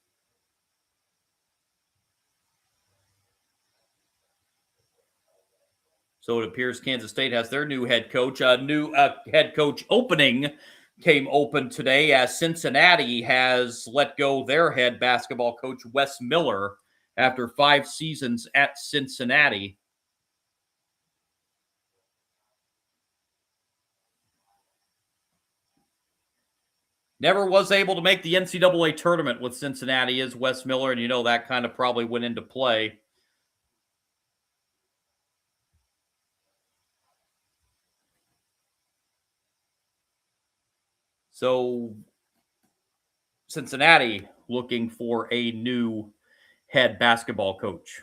So it appears Kansas State has their new head coach. A new head coach opening came open today as Cincinnati has let go their head basketball coach, Wes Miller, after 5 seasons at Cincinnati. Never was able to make the NCAA tournament with Cincinnati is Wes Miller, and you know that kind of probably went into play. So Cincinnati looking for a new head basketball coach.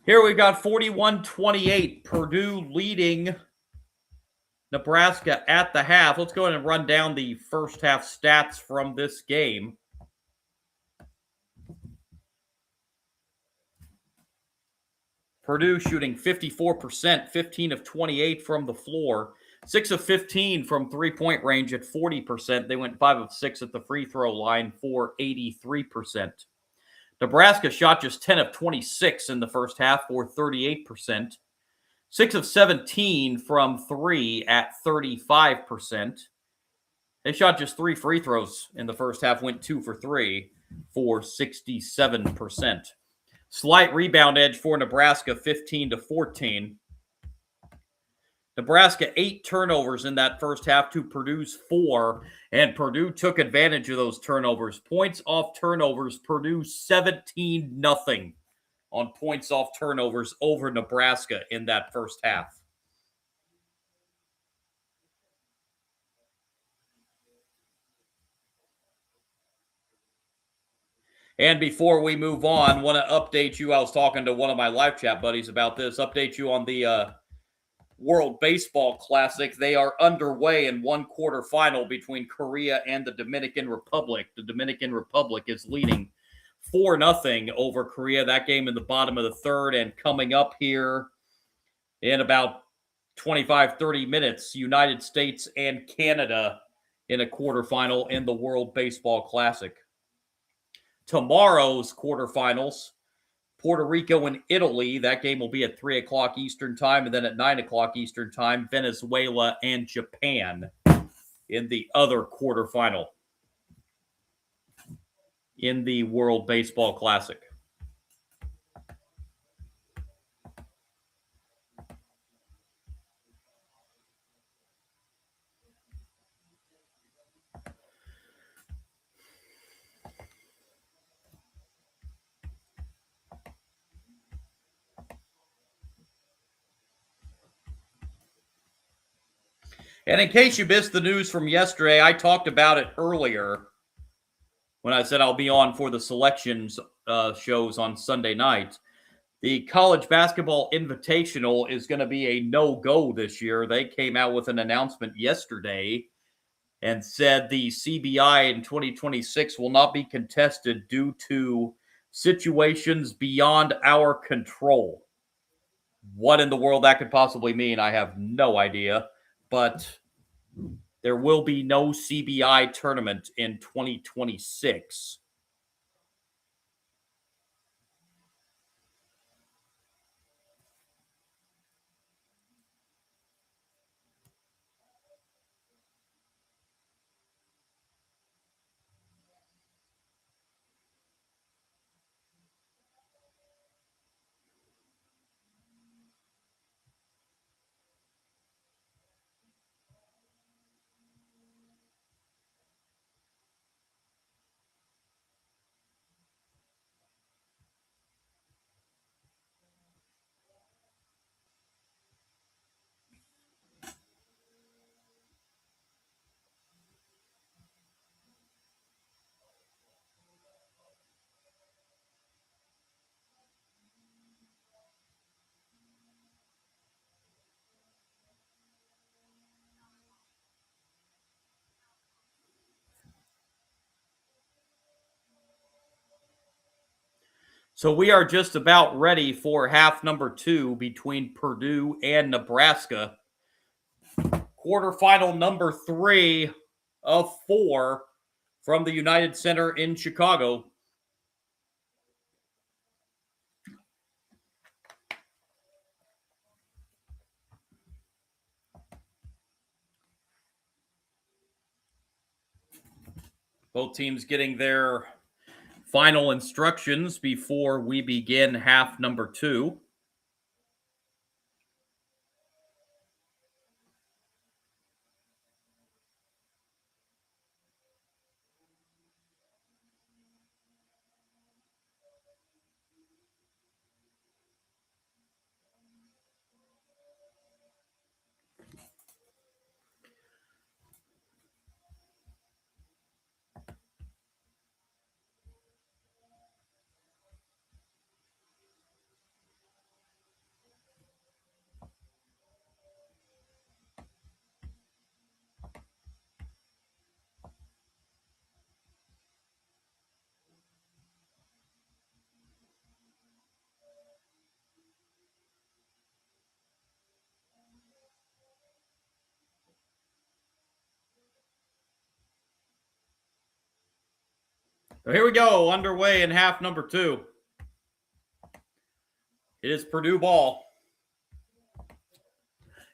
Here we've got 41-28, Purdue leading Nebraska at the half. Let's go ahead and run down the first half stats from this game. Purdue shooting 54%, 15 of 28 from the floor, 6 of 15 from three-point range at 40%. They went 5 of 6 at the free throw line for 83%. Nebraska shot just 10 of 26 in the first half for 38%. 6 of 17 from 3 at 35%. They shot just 3 free throws in the first half, went 2 for 3 for 67%. Slight rebound edge for Nebraska, 15-14. Nebraska 8 turnovers in that first half to Purdue's 4, and Purdue took advantage of those turnovers. Points off turnovers, Purdue 17-0 on points off turnovers over Nebraska in that first half. And before we move on, want to update you. I was talking to one of my live chat buddies about this. Update you on the World Baseball Classic. They are underway in one quarterfinal between Korea and the Dominican Republic. The Dominican Republic is leading 4-0 over Korea. That game in the bottom of the third. And coming up here in about 25-30 minutes, United States and Canada in a quarterfinal in the World Baseball Classic. Tomorrow's quarterfinals, Puerto Rico and Italy. That game will be at 3 o'clock Eastern time. And then at 9 o'clock Eastern time, Venezuela and Japan in the other quarterfinal in the World Baseball Classic. And in case you missed the news from yesterday, I talked about it earlier when I said I'll be on for the selections shows on Sunday night. The College Basketball Invitational is going to be a no-go this year. They came out with an announcement yesterday and said the CBI in 2026 will not be contested due to situations beyond our control. What in the world that could possibly mean, I have no idea. But there will be no CBI tournament in 2026. So we are just about ready for half number 2 between Purdue and Nebraska. Quarterfinal number 3 of 4 from the United Center in Chicago. Both teams getting their final instructions before we begin half number 2. So here we go, underway in half number 2. It is Purdue ball.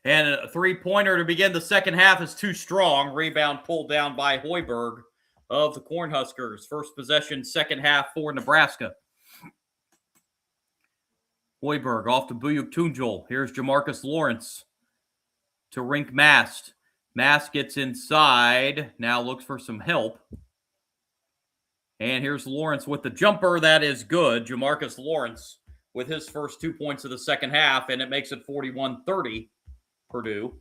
And a three-pointer to begin the second half is too strong. Rebound pulled down by Hoiberg of the Cornhuskers. First possession, second half for Nebraska. Hoiberg off to Buyuk Tunjul. Here's Jamarcus Lawrence to Rink Mast. Mast gets inside. Now looks for some help. And here's Lawrence with the jumper. That is good. Jamarcus Lawrence with his first 2 points of the second half, and it makes it 41-30, Purdue.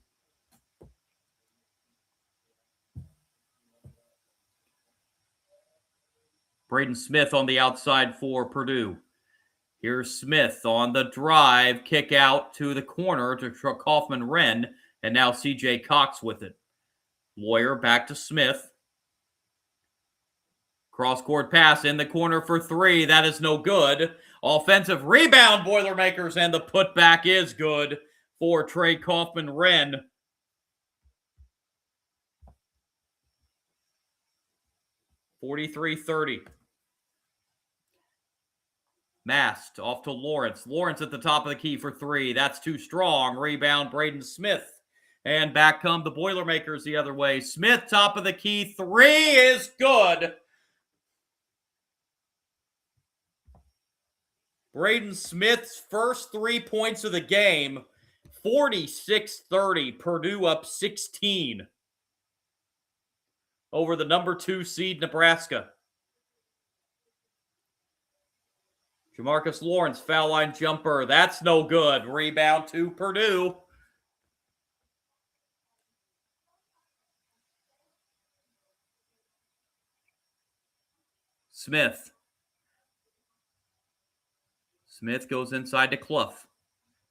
Braden Smith on the outside for Purdue. Here's Smith on the drive, kick out to the corner to Kaufman-Wren, and now CJ Cox with it. Lawyer back to Smith. Cross-court pass in the corner for three. That is no good. Offensive rebound, Boilermakers, and the putback is good for Trey Kaufman-Wren. 43-30. Mast off to Lawrence. Lawrence at the top of the key for three. That's too strong. Rebound, Braden Smith. And back come the Boilermakers the other way. Smith, top of the key. Three is good. Braden Smith's first 3 points of the game. 46-30. Purdue up 16 over the number 2 seed Nebraska. Jamarcus Lawrence, foul line jumper. That's no good. Rebound to Purdue. Smith. Smith goes inside to Clough.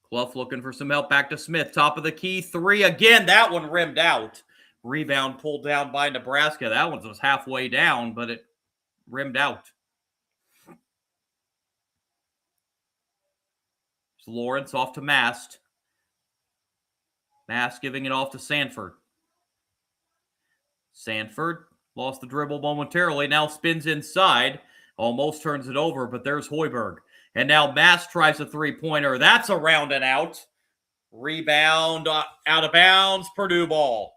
Clough looking for some help. Back to Smith. Top of the key. Three again. That one rimmed out. Rebound pulled down by Nebraska. That one was halfway down, but it rimmed out. It's Lawrence off to Mast. Mast giving it off to Sanford. Sanford lost the dribble momentarily. Now spins inside. Almost turns it over, but there's Hoiberg. And now Mast tries a three-pointer. That's around and out. Rebound out of bounds. Purdue ball.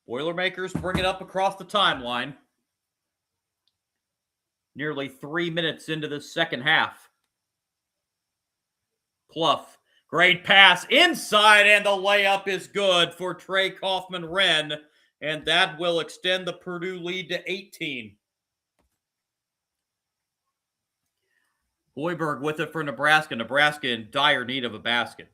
Boilermakers bring it up across the timeline. Nearly 3 minutes into the second half. Clough, great pass inside, and the layup is good for Trey Kaufman-Wren, and that will extend the Purdue lead to 18. Hoiberg with it for Nebraska. Nebraska in dire need of a basket.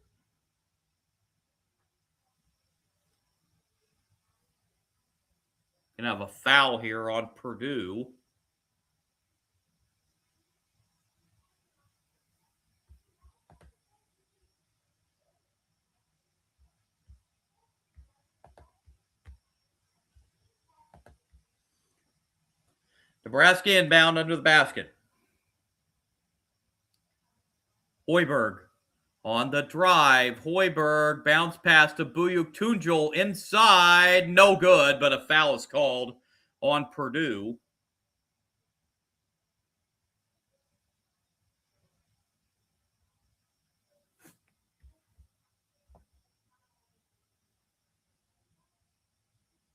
Gonna have a foul here on Purdue. Nebraska inbound under the basket. Hoiberg on the drive. Hoiberg bounce pass to Buyuk-Tunjul inside. No good, but a foul is called on Purdue.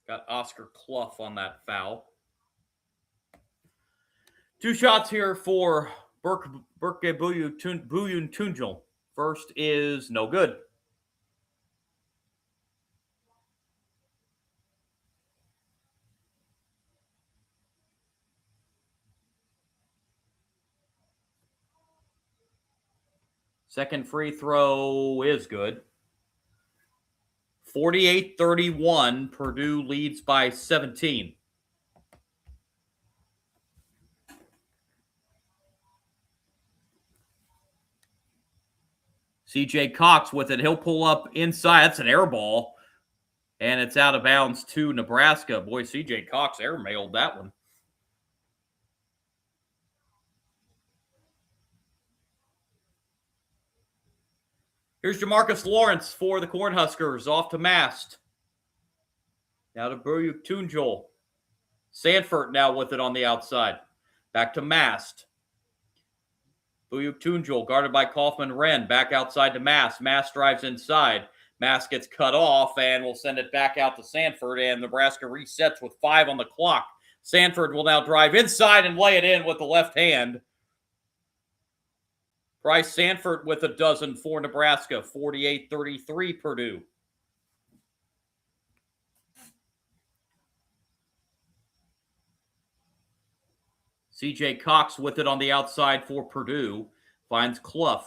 Got Oscar Clough on that foul. 2 shots here for Burke Buyuk-Tunjul. First is no good. Second free throw is good. 48-31. Purdue leads by 17. CJ Cox with it. He'll pull up inside. That's an air ball. And it's out of bounds to Nebraska. Boy, CJ Cox airmailed that one. Here's Jamarcus Lawrence for the Cornhuskers. Off to Mast. Now to Buyuk-Tunjul. Sanford now with it on the outside. Back to Mast. Buyuk-Tunjul guarded by Kaufman-Wren. Back outside to Mast. Mast drives inside. Mast gets cut off and will send it back out to Sanford. And Nebraska resets with 5 on the clock. Sanford will now drive inside and lay it in with the left hand. Bryce Sanford with a dozen for Nebraska. 48-33 Purdue. C.J. Cox with it on the outside for Purdue. Finds Clough.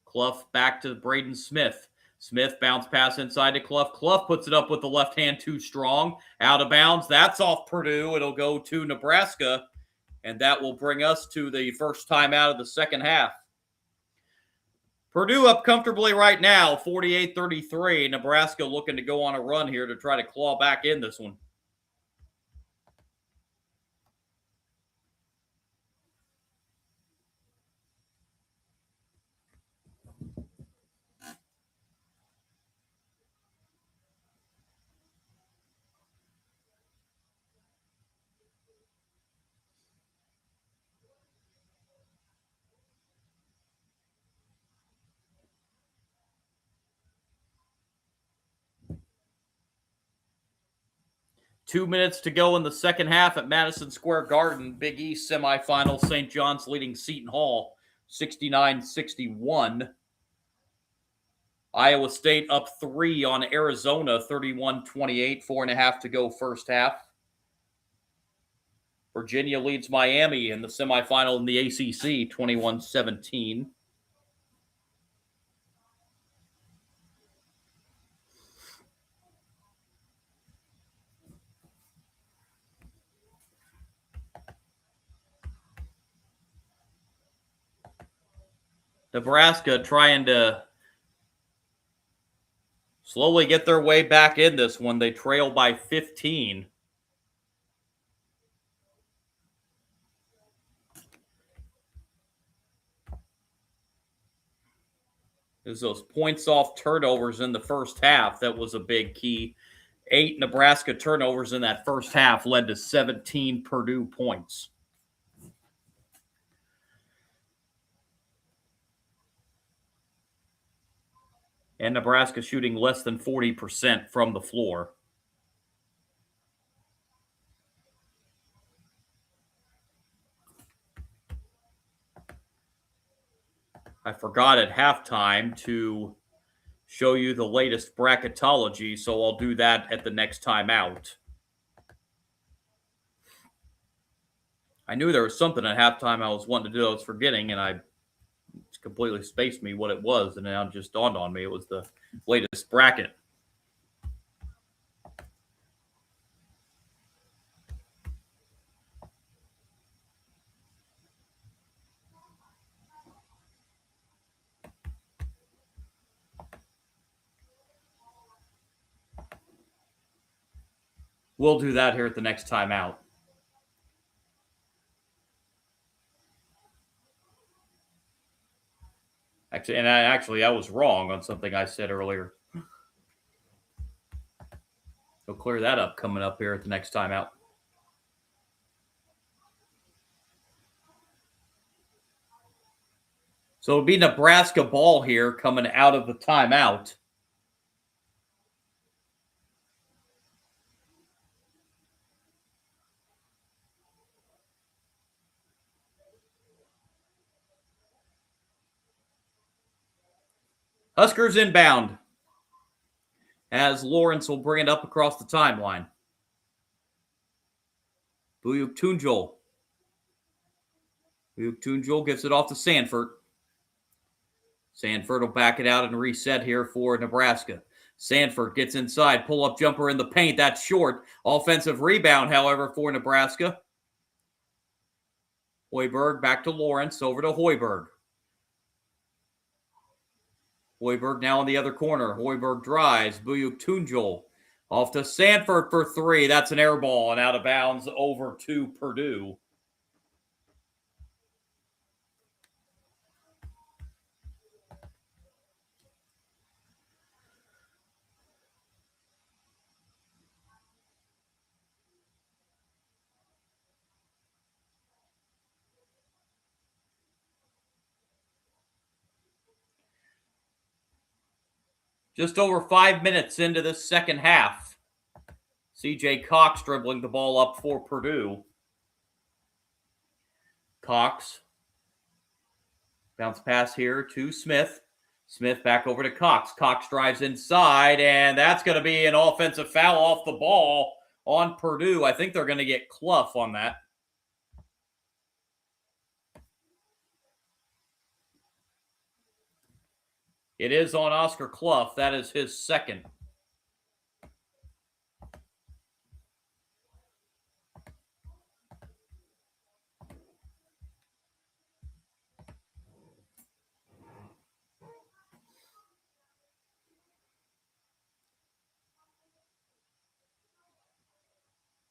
Clough back to Braden Smith. Smith bounce pass inside to Clough. Clough puts it up with the left hand too strong. Out of bounds. That's off Purdue. It'll go to Nebraska. And that will bring us to the first time out of the second half. Purdue up comfortably right now, 48-33. Nebraska looking to go on a run here to try to claw back in this one. Two minutes to go in the second half at Madison Square Garden. Big East semifinal. St. John's leading Seton Hall 69-61. Iowa State up 3 on Arizona 31-28. 4.5 to go first half. Virginia leads Miami in the semifinal in the ACC 21-17. Nebraska trying to slowly get their way back in this one. They trail by 15. There's those points off turnovers in the first half. That was a big key. 8 Nebraska turnovers in that first half led to 17 Purdue points. And Nebraska shooting less than 40% from the floor. I forgot at halftime to show you the latest bracketology, so I'll do that at the next time out. I knew there was something at halftime I was wanting to do. I was forgetting, and I completely spaced me what it was, and now it just dawned on me it was the latest bracket. We'll do that here at the next time out. Actually, I was wrong on something I said earlier. We'll clear that up coming up here at the next time out. So it'll be Nebraska ball here coming out of the timeout. Huskers inbound as Lawrence will bring it up across the timeline. Buyuk Tunjol. Buyuk Tunjol gives it off to Sanford. Sanford will back it out and reset here for Nebraska. Sanford gets inside, pull-up jumper in the paint. That's short. Offensive rebound, however, for Nebraska. Hoiberg back to Lawrence, over to Hoiberg. Hoiberg now in the other corner. Hoiberg drives. Buyuk Tunjol off to Sanford for 3. That's an air ball and out of bounds over to Purdue. Just over 5 minutes into this second half. C.J. Cox dribbling the ball up for Purdue. Cox. Bounce pass here to Smith. Smith back over to Cox. Cox drives inside, and that's going to be an offensive foul off the ball on Purdue. I think they're going to get Clough on that. It is on Oscar Clough. That is his second.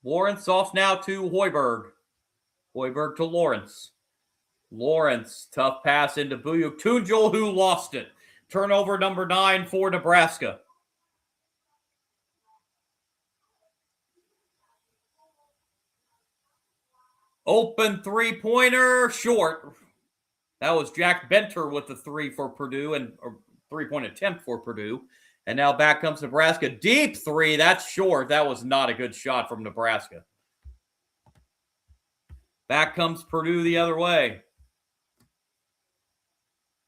Lawrence off now to Hoiberg. Hoiberg to Lawrence. Lawrence, tough pass into Buyuk Tunjul, who lost it. Turnover number 9 for Nebraska. Open three-pointer, short. That was Jack Benter with the 3 for Purdue, and a three-point attempt for Purdue. And now back comes Nebraska. Deep 3, that's short. That was not a good shot from Nebraska. Back comes Purdue the other way.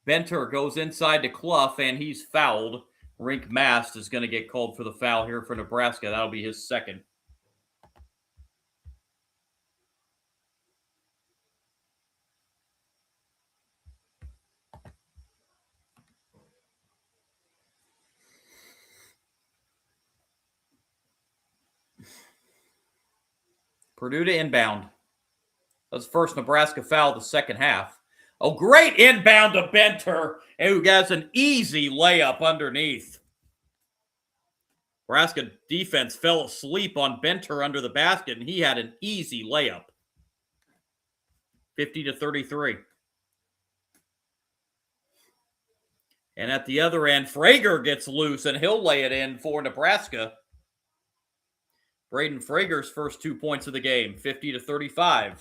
Benter goes inside to Clough, and he's fouled. Rink Mast is going to get called for the foul here for Nebraska. That'll be his second. Purdue to inbound. That's the first Nebraska foul of the second half. Oh, great inbound to Benter, who gets an easy layup underneath. Nebraska defense fell asleep on Benter under the basket, and he had an easy layup. 50-33. And at the other end, Frager gets loose, and he'll lay it in for Nebraska. Braden Frager's first 2 points of the game, 50-35.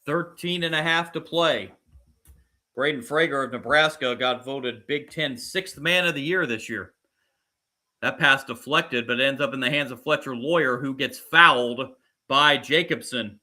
13.5 to play. Braden Frager of Nebraska got voted Big Ten 6th Man of the Year this year. That pass deflected, but ends up in the hands of Fletcher Lawyer, who gets fouled by Jacobson.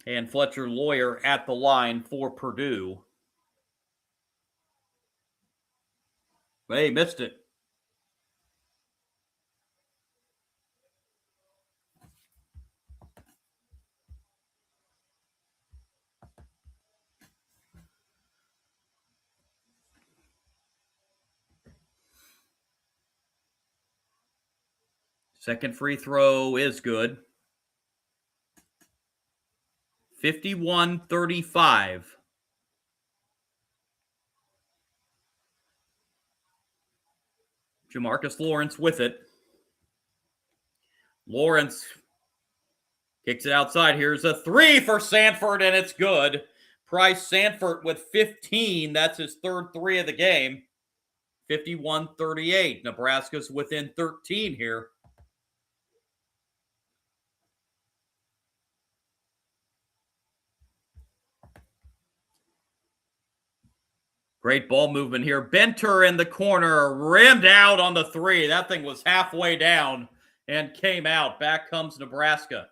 And Fletcher Lawyer at the line for Purdue. They missed it. Second free throw is good. 51-35. Jamarcus Lawrence with it. Lawrence kicks it outside. Here's a 3 for Sanford, and it's good. Price Sanford with 15. That's his third 3 of the game. 51-38. Nebraska's within 13 here. Great ball movement here. Benter in the corner, rimmed out on the 3. That thing was halfway down and came out. Back comes Nebraska.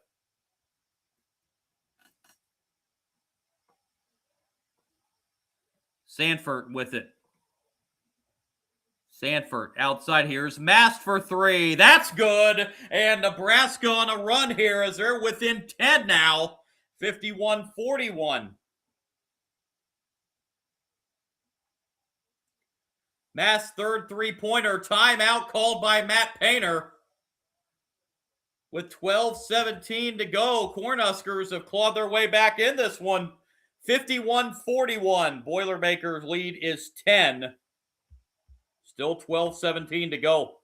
Sanford with it. Sanford outside. Here's Mast for 3. That's good. And Nebraska on a run here as they're within 10 now. 51-41. Mast third three-pointer. Timeout called by Matt Painter. With 12:17 to go, Cornhuskers have clawed their way back in this one. 51-41. Boilermakers lead is 10. Still 12:17 to go.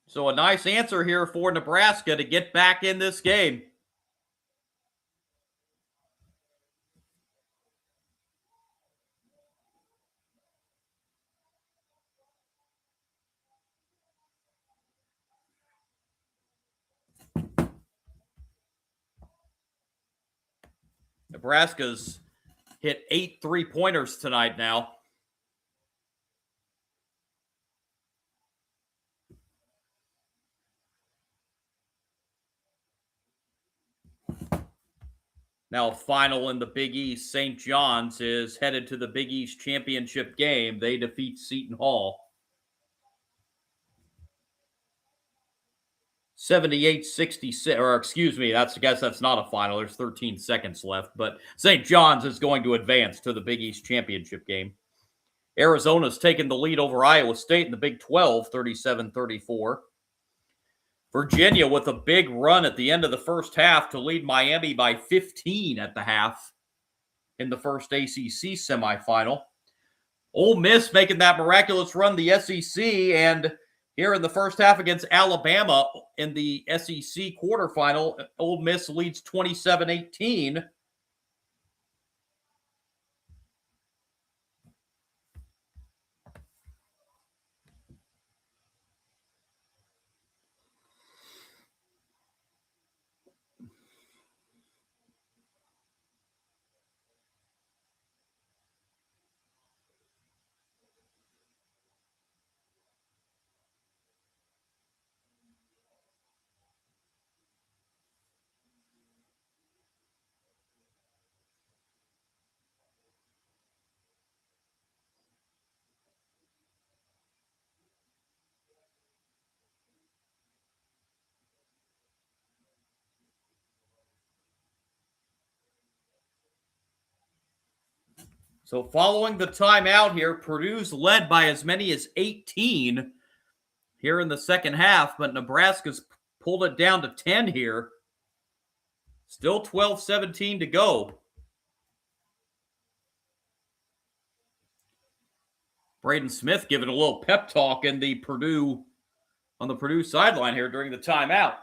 So a nice answer here for Nebraska to get back in this game. Nebraska's hit 8 3-pointers tonight now. Now, final in the Big East, St. John's is headed to the Big East championship game. They defeat Seton Hall 78-66, or excuse me, I guess that's not a final. There's 13 seconds left, but St. John's is going to advance to the Big East championship game. Arizona's taken the lead over Iowa State in the Big 12, 37-34. Virginia with a big run at the end of the first half to lead Miami by 15 at the half in the first ACC semifinal. Ole Miss making that miraculous run the SEC, and here in the first half against Alabama in the SEC quarterfinal, Ole Miss leads 27-18. So following the timeout here, Purdue's led by as many as 18 here in the second half, but Nebraska's pulled it down to 10 here. Still 12-17 to go. Braden Smith giving a little pep talk on the Purdue sideline here during the timeout.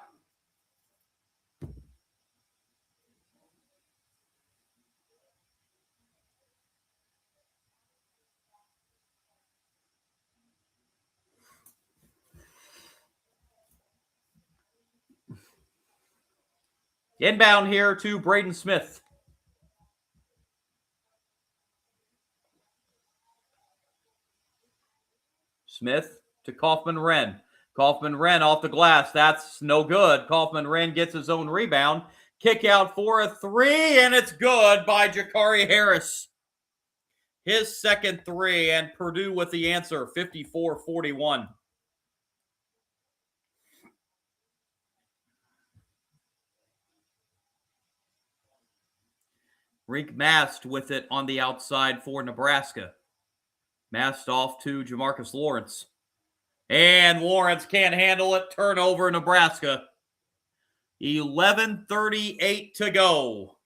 Inbound here to Braden Smith. Smith to Kaufman-Renn. Kaufman-Renn off the glass. That's no good. Kaufman-Renn gets his own rebound. Kick out for a three, and it's good by Jakari Harris. His second three, and Purdue with the answer, 54-41. Rink Mast with it on the outside for Nebraska. Mast off to Jamarcus Lawrence. And Lawrence can't handle it. Turnover, Nebraska. 11:38 to go.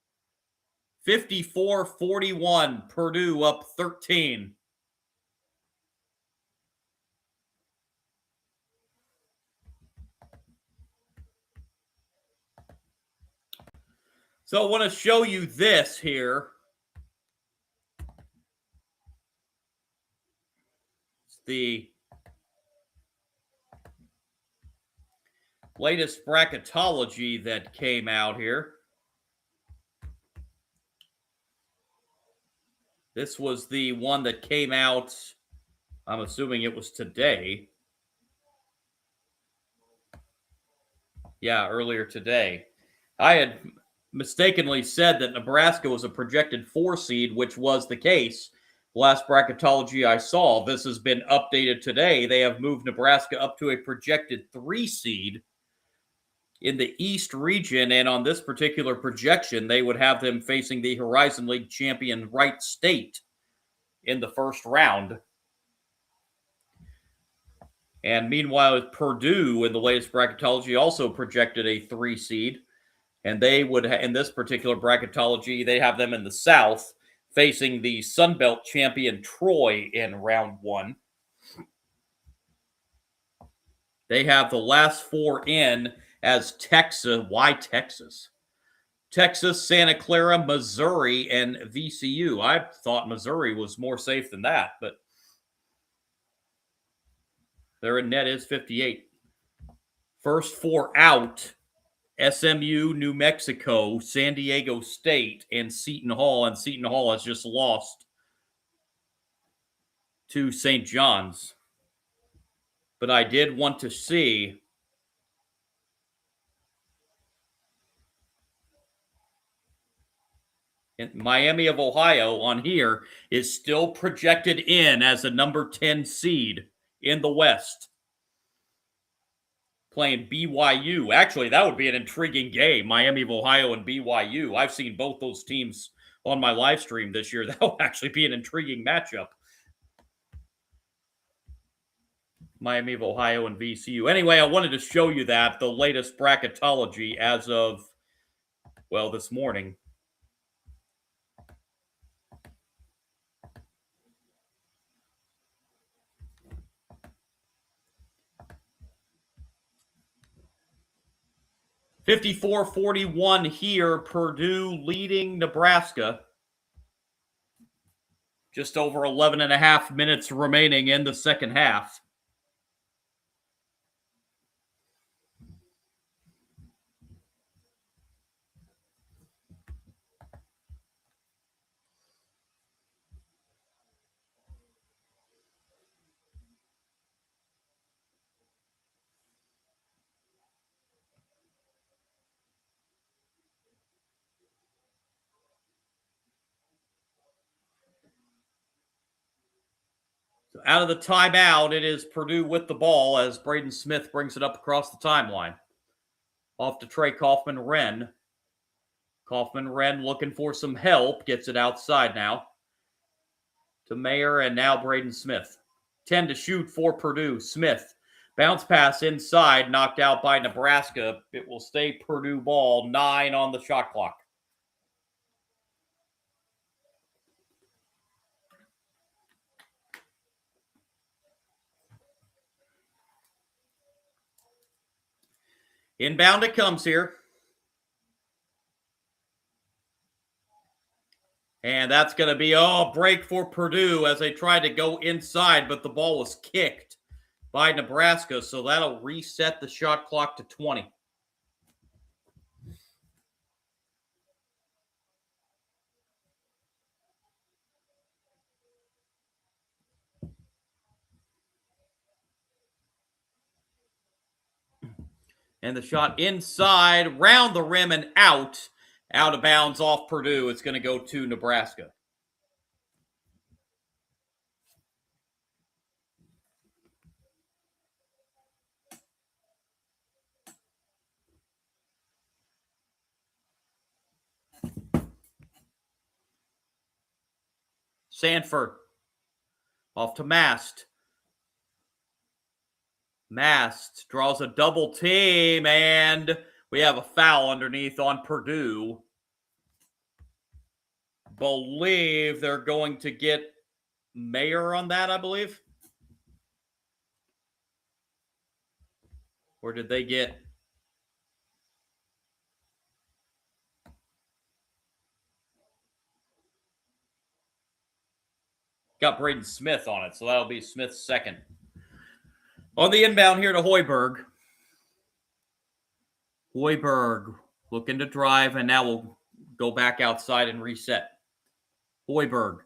54-41. Purdue up 13. So I want to show you this here. It's the latest bracketology that came out here. This was the one that came out, I'm assuming it was today. Yeah, earlier today. I had mistakenly said that Nebraska was a projected 4 seed, which was the case. Last bracketology I saw, this has been updated today. They have moved Nebraska up to a projected 3 seed in the East region, and on this particular projection, they would have them facing the Horizon League champion Wright State in the first round. And meanwhile, Purdue in the latest bracketology also projected a 3 seed, and they would, in this particular bracketology, they have them in the South facing the Sun Belt champion Troy in round 1. They have the last 4 in as Texas. Why Texas? Texas, Santa Clara, Missouri, and VCU. I thought Missouri was more safe than that, but their net is 58. First 4 out, SMU, New Mexico, San Diego State, and Seton Hall. And Seton Hall has just lost to St. John's. But I did want to see Miami of Ohio on here is still projected in as a number 10 seed in the West. Playing BYU. Actually, that would be an intriguing game, Miami of Ohio and BYU. I've seen both those teams on my live stream this year. That will actually be an intriguing matchup. Miami of Ohio and VCU. Anyway, I wanted to show you that, the latest bracketology as of, well, this morning. (54-41) here, Purdue leading Nebraska. Just over 11 and a half minutes remaining in the second half. So out of the timeout, it is Purdue with the ball as Braden Smith brings it up across the timeline. Off to Trey Kaufman-Renn. Kaufman-Renn looking for some help. Gets it outside now. To Mayer and now Braden Smith. 10 to shoot for Purdue. Smith. Bounce pass inside. Knocked out by Nebraska. It will stay Purdue ball. 9 on the shot clock. Inbound it comes here. And that's going to be a break for Purdue as they tried to go inside, but the ball was kicked by Nebraska, so that'll reset the shot clock to 20. And the shot inside, round the rim and out. Out of bounds off Purdue. It's going to go to Nebraska. Sanford. Off to Mast. Mast draws a double team, and we have a foul underneath on Purdue. Believe they're going to get Mayer on that, I believe. Or did they get... Got Braden Smith on it, so that'll be Smith's second. On the inbound here to Hoiberg. Hoiberg looking to drive, and now we'll go back outside and reset. Hoiberg.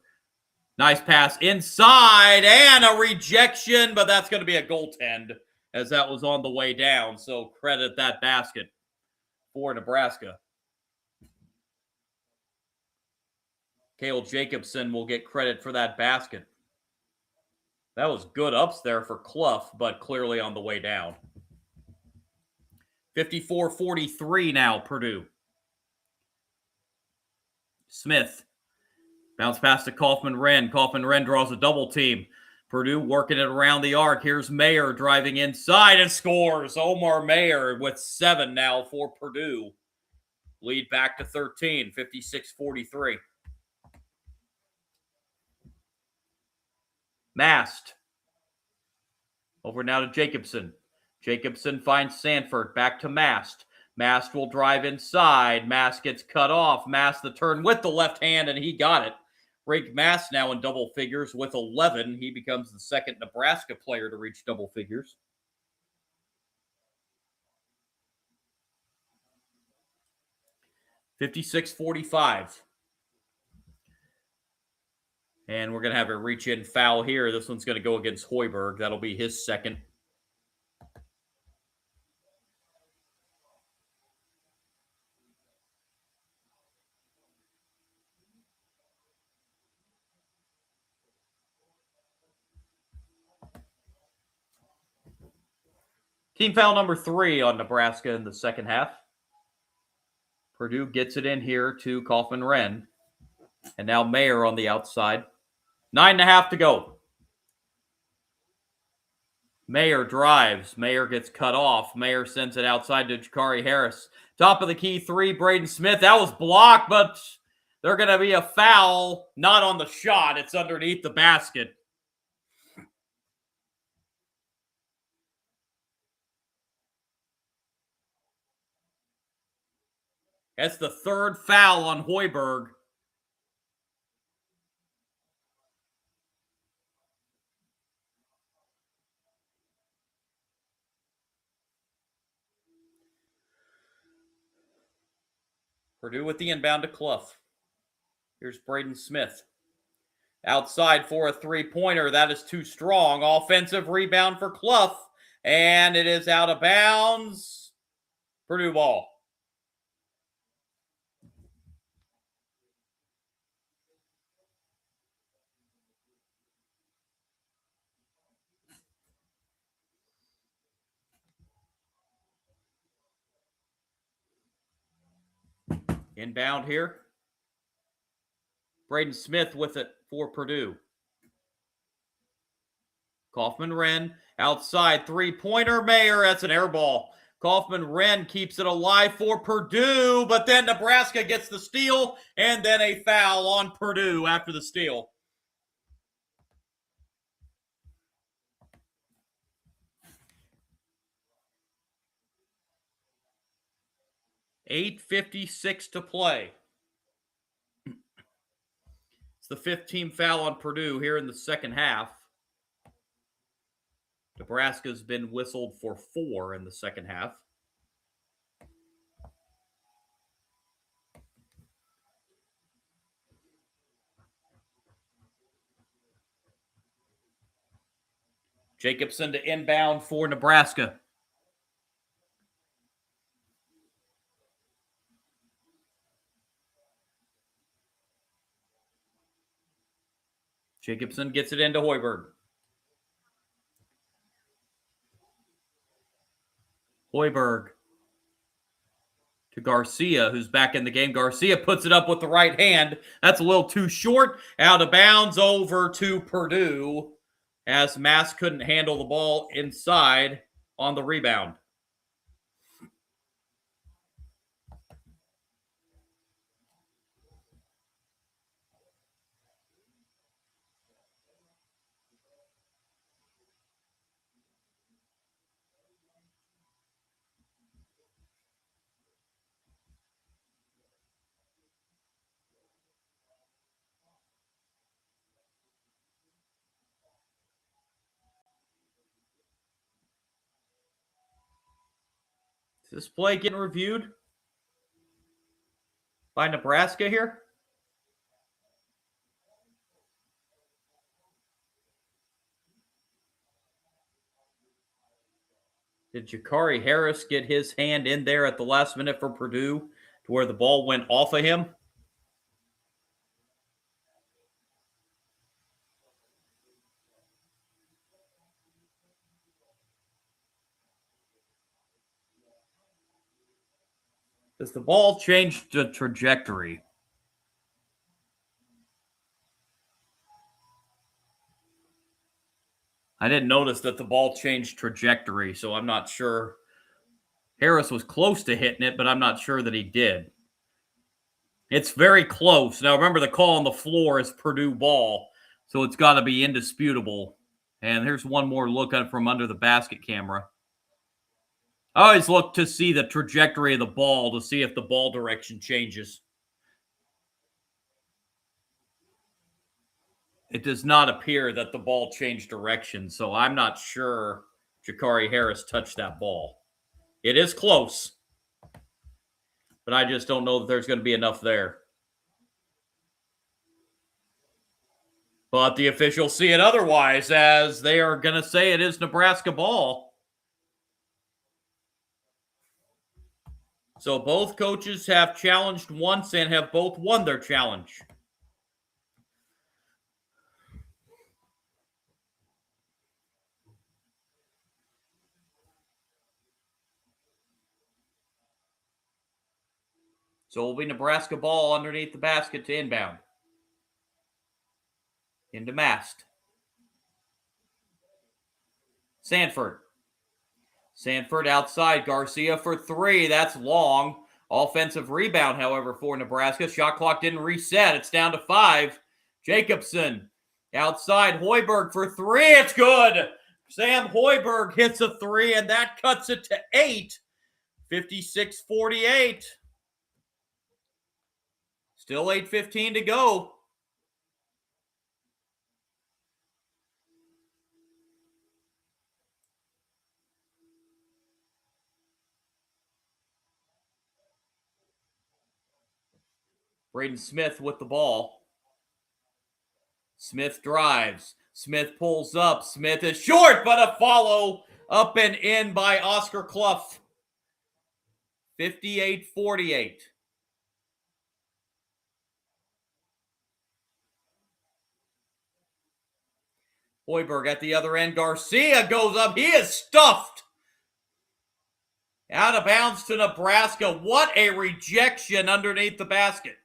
Nice pass inside, and a rejection, but that's going to be a goaltend as that was on the way down. So credit that basket for Nebraska. Cale Jacobson will get credit for that basket. That was good ups there for Clough, but clearly on the way down. 54-43 now, Purdue. Smith. Bounce pass to Kaufman-Renn. Kaufman-Renn draws a double team. Purdue working it around the arc. Here's Mayer driving inside and scores. Omar Mayer with 7 now for Purdue. Lead back to 13, 56-43. Mast. Over now to Jacobson. Jacobson finds Sanford. Back to Mast. Mast will drive inside. Mast gets cut off. Mast the turn with the left hand, and he got it. Rick Mast now in double figures with 11. He becomes the second Nebraska player to reach double figures. (56-45). And we're going to have a reach-in foul here. This one's going to go against Hoiberg. That'll be his second. Team foul number 3 on Nebraska in the second half. Purdue gets it in here to Kaufman-Renn. And now Mayer on the outside. 9.5 to go. Mayer drives. Mayer gets cut off. Mayer sends it outside to Jakari Harris. Top of the key 3, Braden Smith. That was blocked, but they're going to be a foul. Not on the shot. It's underneath the basket. That's the third foul on Hoiberg. Purdue with the inbound to Clough. Here's Braden Smith. Outside for a three-pointer. That is too strong. Offensive rebound for Clough. And it is out of bounds. Purdue ball. Inbound here. Braden Smith with it for Purdue. Kaufman-Renn outside. Three-pointer. Mayer. That's an air ball. Kaufman-Renn keeps it alive for Purdue, but then Nebraska gets the steal, and then a foul on Purdue after the steal. .8:56 to play. It's the 15th foul on Purdue here in the second half. Nebraska's been whistled for 4 in the second half. Jacobson to inbound for Nebraska. Jacobson gets it into Hoiberg. Hoiberg to Garcia, who's back in the game. Garcia puts it up with the right hand. That's a little too short. Out of bounds over to Purdue as Mass couldn't handle the ball inside on the rebound. Is this play getting reviewed by Nebraska here? Did Jakari Harris get his hand in there at the last minute for Purdue to where the ball went off of him? Does the ball change the trajectory? I didn't notice that the ball changed trajectory, so I'm not sure. Harris was close to hitting it, but I'm not sure that he did. It's very close. Now, remember, the call on the floor is Purdue ball, so it's got to be indisputable. And here's one more look at it from under the basket camera. I always look to see the trajectory of the ball to see if the ball direction changes. It does not appear that the ball changed direction, so I'm not sure Jakari Harris touched that ball. It is close, but I just don't know that there's going to be enough there. But the officials see it otherwise, as they are going to say it is Nebraska ball. So both coaches have challenged once and have both won their challenge. So it will be Nebraska ball underneath the basket to inbound. Into Mast. Sanford. Sanford outside. Garcia for three. That's long. Offensive rebound, however, for Nebraska. Shot clock didn't reset. It's down to 5. Jacobson outside. Hoiberg for three. It's good. Sam Hoiberg hits a three, and that cuts it to 8. 56-48. Still 8:15 to go. Braden Smith with the ball. Smith drives. Smith pulls up. Smith is short, but a follow up and in by Oscar Clough. 58-48. Hoiberg at the other end. Garcia goes up. He is stuffed. Out of bounds to Nebraska. What a rejection underneath the basket.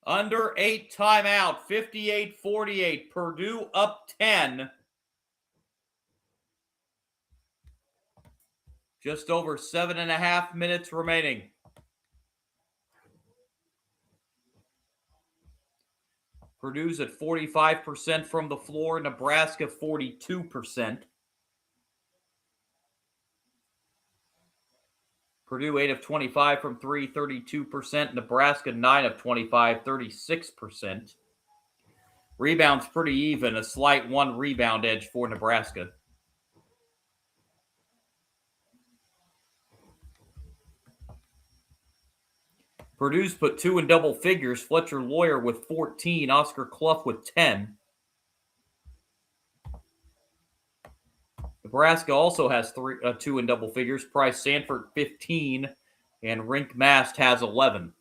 Under 8 timeout. 58-48. Purdue up 10. Just over 7.5 minutes remaining. Purdue's at 45% from the floor. Nebraska 42%. Purdue 8 of 25 from 3, 32%. Nebraska 9 of 25, 36%. Rebounds pretty even, a slight 1 rebound edge for Nebraska. Purdue's put 2 in double figures. Fletcher Lawyer with 14. Oscar Clough with 10. Nebraska also has 2 in double figures. Price Sanford 15. And Rink Mast has 11.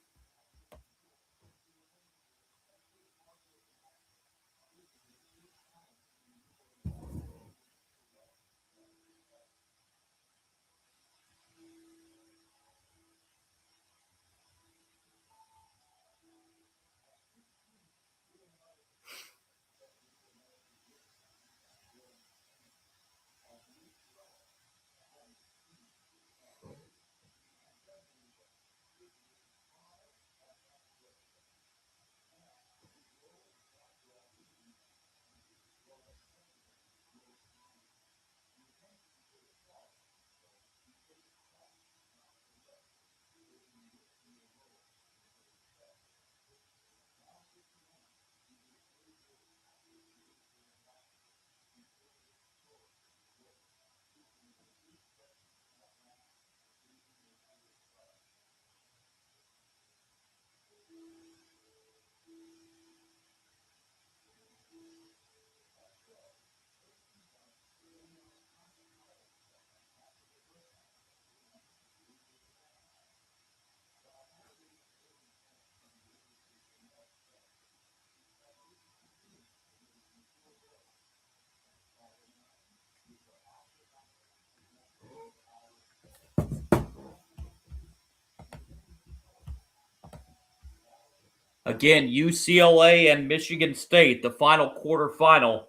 Again, UCLA and Michigan State, the final quarterfinal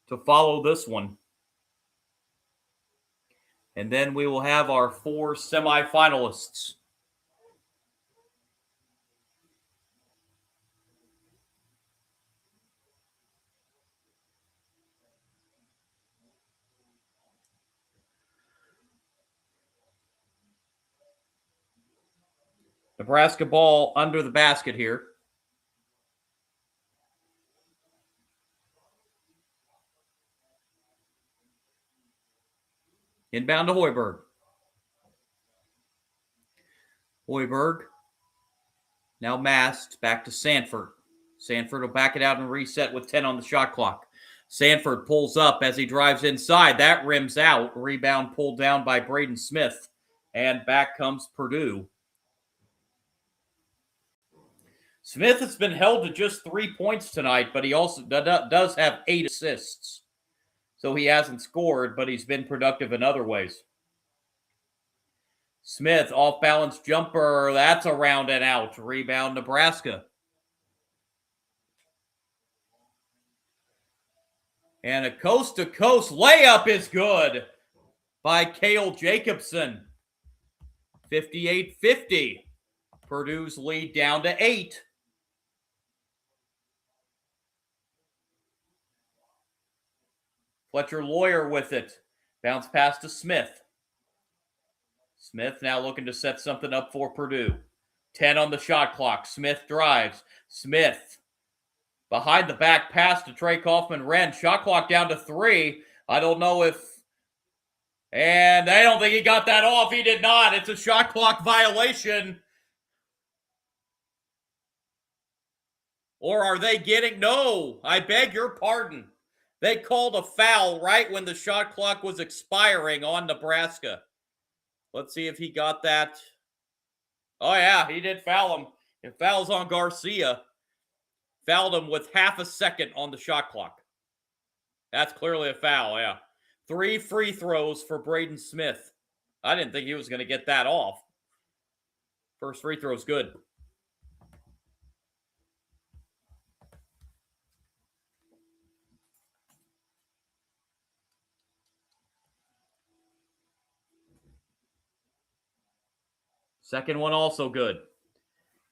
to follow this one. And then we will have our 4 semifinalists. Nebraska ball under the basket here. Inbound to Hoiberg. Hoiberg. Now Mast back to Sanford. Sanford will back it out and reset with 10 on the shot clock. Sanford pulls up as he drives inside. That rims out. Rebound pulled down by Braden Smith. And back comes Purdue. Smith has been held to just 3 points tonight, but he also does have 8 assists. So he hasn't scored, but he's been productive in other ways. Smith, off-balance jumper. That's around and out. Rebound, Nebraska. And a coast-to-coast layup is good by Cale Jacobson. 58-50. Purdue's lead down to 8. Fletcher Lawyer with it. Bounce pass to Smith. Smith now looking to set something up for Purdue. 10 on the shot clock. Smith drives. Smith behind the back pass to Trey Kaufman-Renn. Shot clock down to 3. I don't know if... And I don't think he got that off. He did not. It's a shot clock violation. Or are they getting... No, I beg your pardon. They called a foul right when the shot clock was expiring on Nebraska. Let's see if he got that. Oh, yeah, he did foul him. It fouls on Garcia. Fouled him with half a second on the shot clock. That's clearly a foul, yeah. 3 free throws for Braden Smith. I didn't think he was going to get that off. First free throw's good. Second one also good.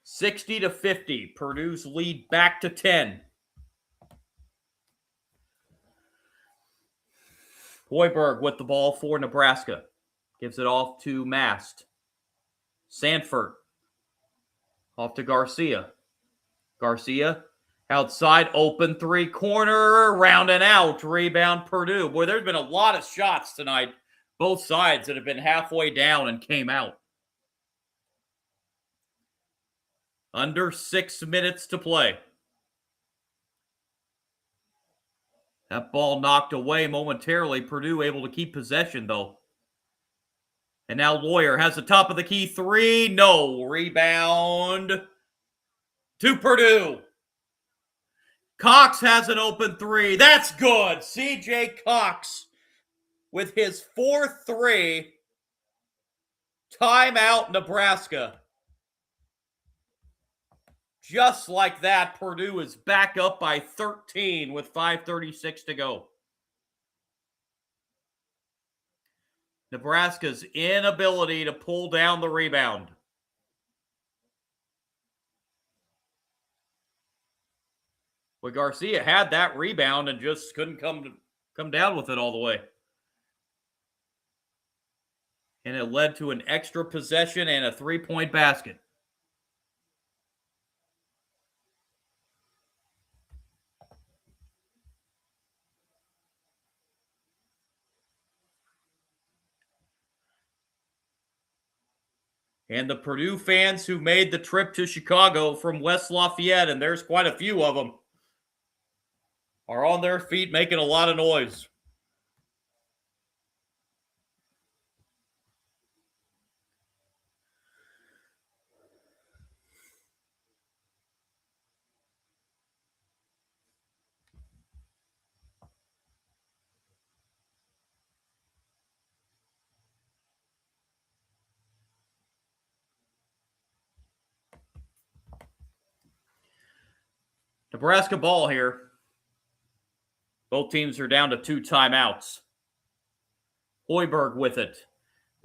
60-50. Purdue's lead back to 10. Hoiberg with the ball for Nebraska. Gives it off to Mast. Sanford. Off to Garcia. Garcia outside, open 3-corner, round and out. Rebound Purdue. Boy, there's been a lot of shots tonight. Both sides that have been halfway down and came out. Under 6 minutes to play. That ball knocked away momentarily. Purdue able to keep possession, though. And now Lawyer has the top of the key 3. No. Rebound to Purdue. Cox has an open 3. That's good. C.J. Cox with his 4th 3. Timeout, Nebraska. Just like that, Purdue is back up by 13 with 5:36 to go. Nebraska's inability to pull down the rebound. Well, Garcia had that rebound and just couldn't come down with it all the way. And it led to an extra possession and a 3-point basket. And the Purdue fans who made the trip to Chicago from West Lafayette, and there's quite a few of them, are on their feet making a lot of noise. Nebraska ball here. Both teams are down to 2 timeouts. Hoiberg with it.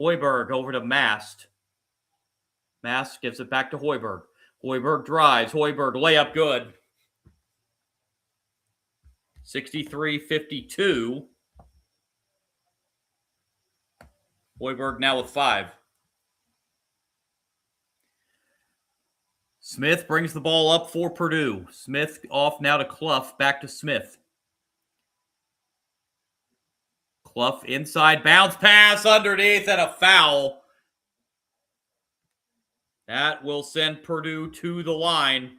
Hoiberg over to Mast. Mast gives it back to Hoiberg. Hoiberg drives. Hoiberg layup good. 63-52. Hoiberg now with 5. Smith brings the ball up for Purdue. Smith off now to Clough. Back to Smith. Clough inside. Bounce pass underneath and a foul. That will send Purdue to the line.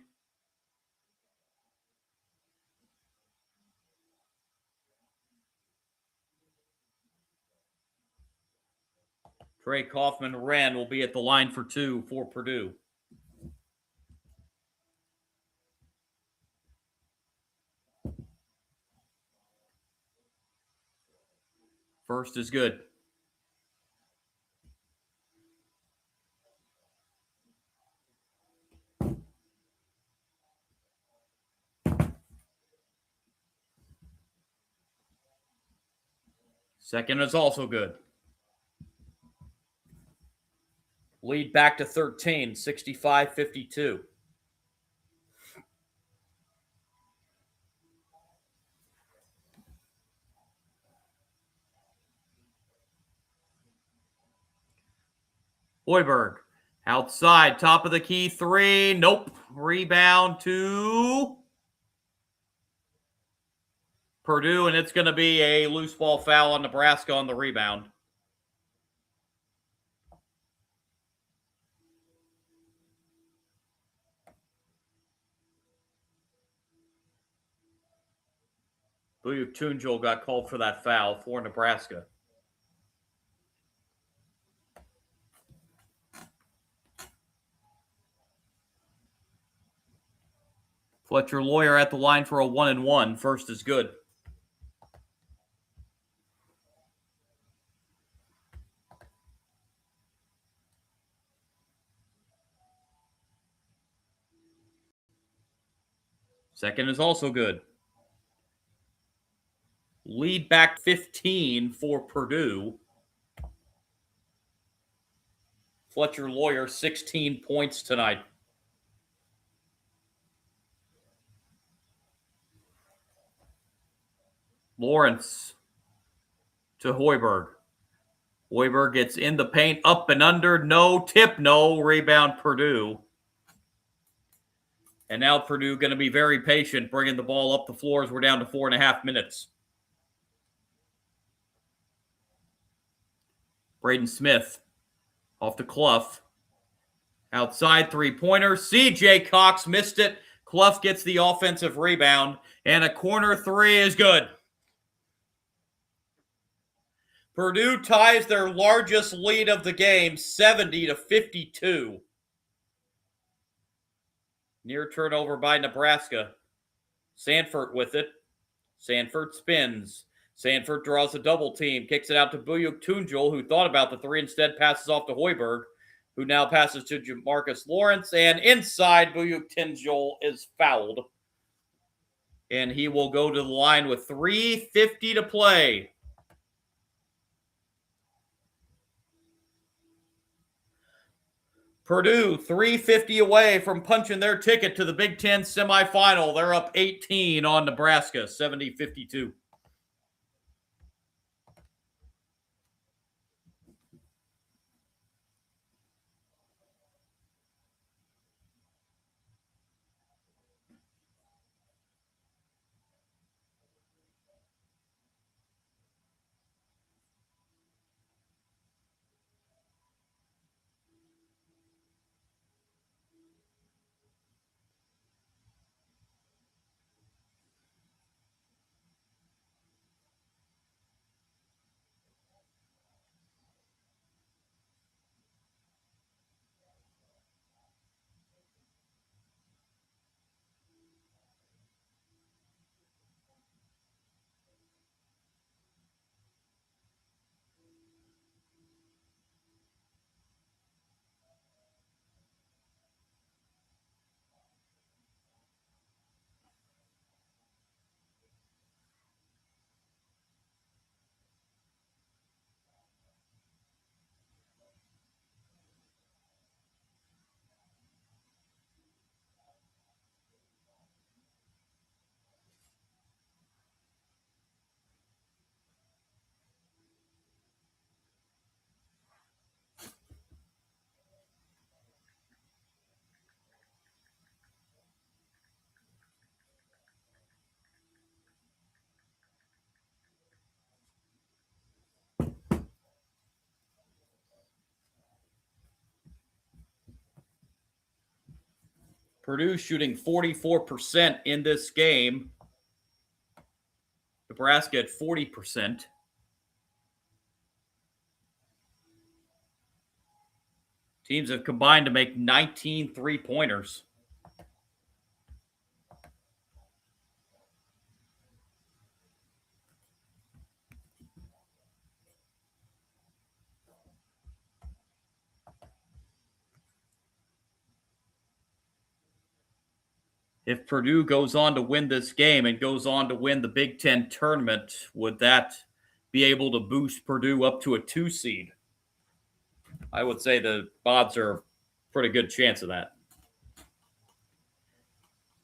Trey Kaufman-Renn will be at the line for 2 for Purdue. First is good. Second is also good. Lead back to 13, 65-52. Hoiberg, outside, top of the key, three. Nope. Rebound to Purdue, and it's going to be a loose ball foul on Nebraska on the rebound. Tunjul got called for that foul for Nebraska. Fletcher Lawyer at the line for a 1-and-1. First is good. Second is also good. Lead back 15 for Purdue. Fletcher Lawyer, 16 points tonight. Lawrence to Hoiberg. Hoiberg gets in the paint, up and under, no tip, no rebound Purdue. And now Purdue going to be very patient, bringing the ball up the floor as we're down to 4.5 minutes. Braden Smith off to Clough. Outside three-pointer. C.J. Cox missed it. Clough gets the offensive rebound, and a corner three is good. Purdue ties their largest lead of the game, 70-52. Near turnover by Nebraska. Sanford with it. Sanford spins. Sanford draws a double team, kicks it out to Tunjul, who thought about the three, instead passes off to Hoiberg, who now passes to Jamarcus Lawrence, and inside, Tunjul is fouled. And he will go to the line with 3:50 to play. Purdue, 3:50 away from punching their ticket to the Big Ten semifinal. They're up 18 on Nebraska, 70-52. Purdue shooting 44% in this game. Nebraska at 40%. Teams have combined to make 19 three-pointers. If Purdue goes on to win this game and goes on to win the Big Ten tournament, would that be able to boost Purdue up to a 2 seed? I would say the odds are a pretty good chance of that.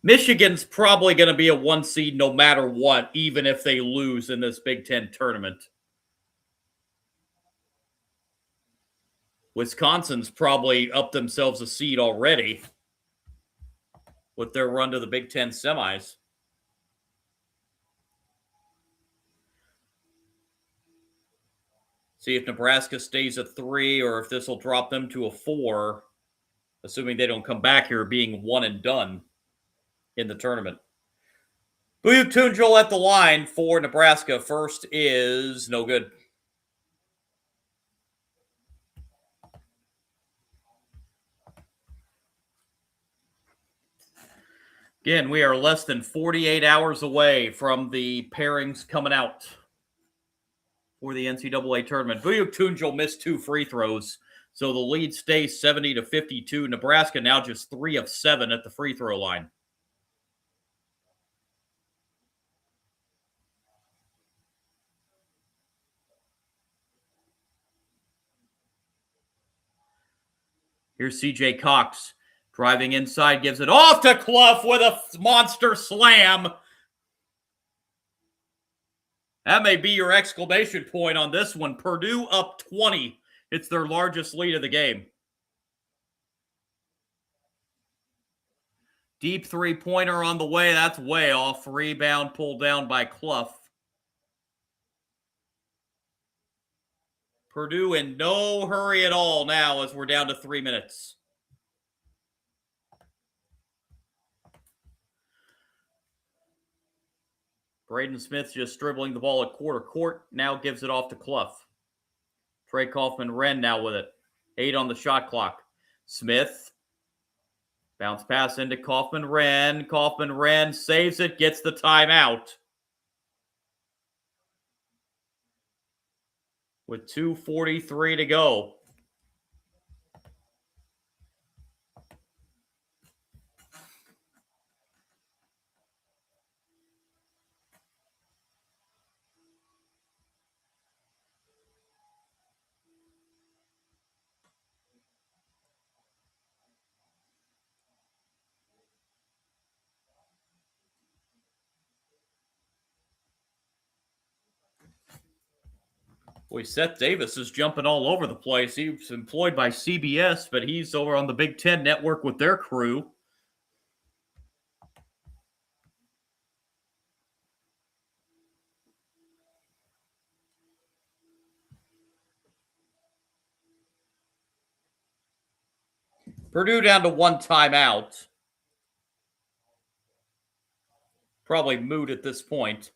Michigan's probably going to be a 1 seed no matter what, even if they lose in this Big Ten tournament. Wisconsin's probably upped themselves a seed already with their run to the Big Ten semis. See if Nebraska stays at 3 or if this will drop them to a 4, assuming they don't come back here being one and done in the tournament. Buyuk Tunjul at the line for Nebraska. First is no good. Again, we are less than 48 hours away from the pairings coming out for the NCAA tournament. Buyuk Tunjul missed 2 free throws, so the lead stays 70-52. Nebraska now just 3 of 7 at the free throw line. Here's C.J. Cox driving inside, gives it off to Clough with a monster slam. That may be your exclamation point on this one. Purdue up 20. It's their largest lead of the game. Deep three-pointer on the way. That's way off. Rebound pulled down by Clough. Purdue in no hurry at all now as we're down to 3 minutes. Braden Smith just dribbling the ball at quarter court. Now gives it off to Clough. Trey Kaufman-Renn now with it. 8 on the shot clock. Smith. Bounce pass into Kaufman-Renn. Kaufman-Renn saves it, gets the timeout. With 2:43 to go. Boy, Seth Davis is jumping all over the place. He's employed by CBS, but he's over on the Big Ten Network with their crew. Purdue down to 1 timeout. Probably moot at this point.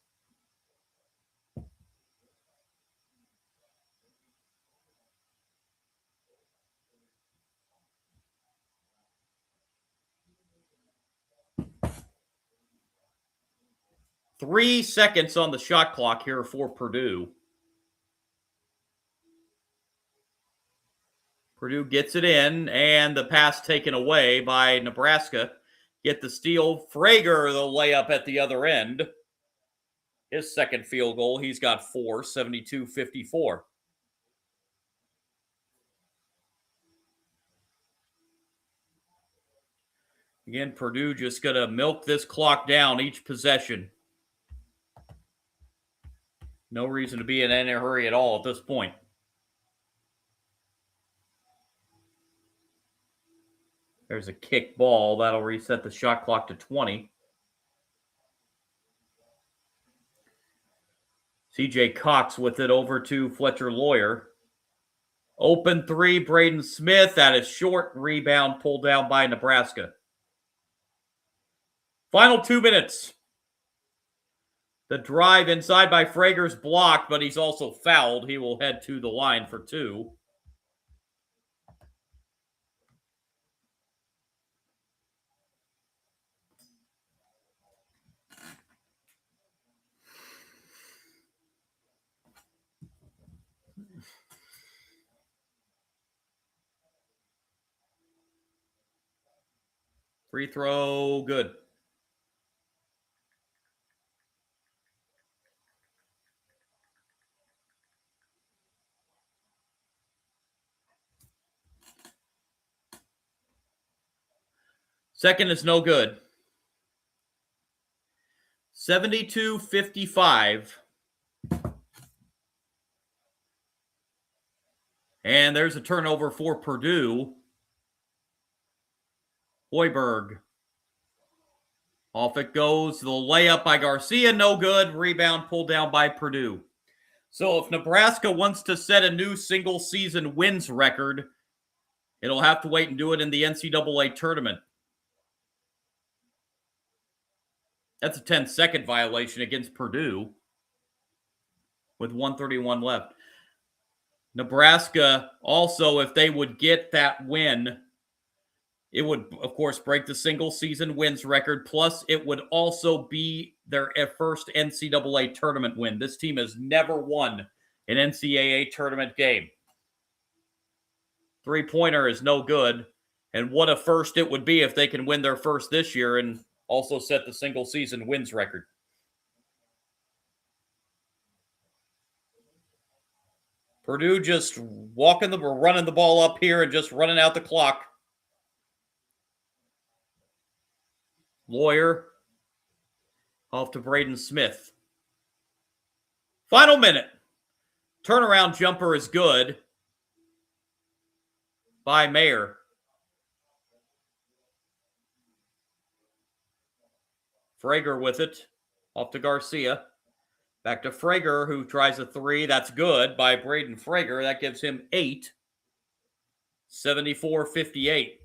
Three seconds on the shot clock here for Purdue. Purdue gets it in, and the pass taken away by Nebraska. Get the steal. Frager, the layup at the other end. His second field goal. He's got 4, 72-54. Again, Purdue just going to milk this clock down each possession. No reason to be in any hurry at all at this point. There's a kick ball. That'll reset the shot clock to 20. C.J. Cox with it over to Fletcher Lawyer. Open 3, Braden Smith. That is short. Rebound pulled down by Nebraska. Final 2 minutes. The drive inside by Frager's blocked, but he's also fouled. He will head to the line for 2. Free throw, good. Second is no good. 72-55. And there's a turnover for Purdue. Hoiberg. Off it goes. The layup by Garcia, no good. Rebound pulled down by Purdue. So if Nebraska wants to set a new single-season wins record, it'll have to wait and do it in the NCAA tournament. That's a 10-second violation against Purdue with 1:31 left. Nebraska also, if they would get that win, it would, of course, break the single-season wins record, plus it would also be their first NCAA tournament win. This team has never won an NCAA tournament game. Three-pointer is no good, and what a first it would be if they can win their first this year and also set the single-season wins record. Purdue just running the ball up here and just running out the clock. Lawyer off to Braden Smith. Final minute. Turnaround jumper is good by Mayer. Frager with it. Off to Garcia. Back to Frager, who tries a three. That's good by Braden Frager. That gives him 8. 74-58.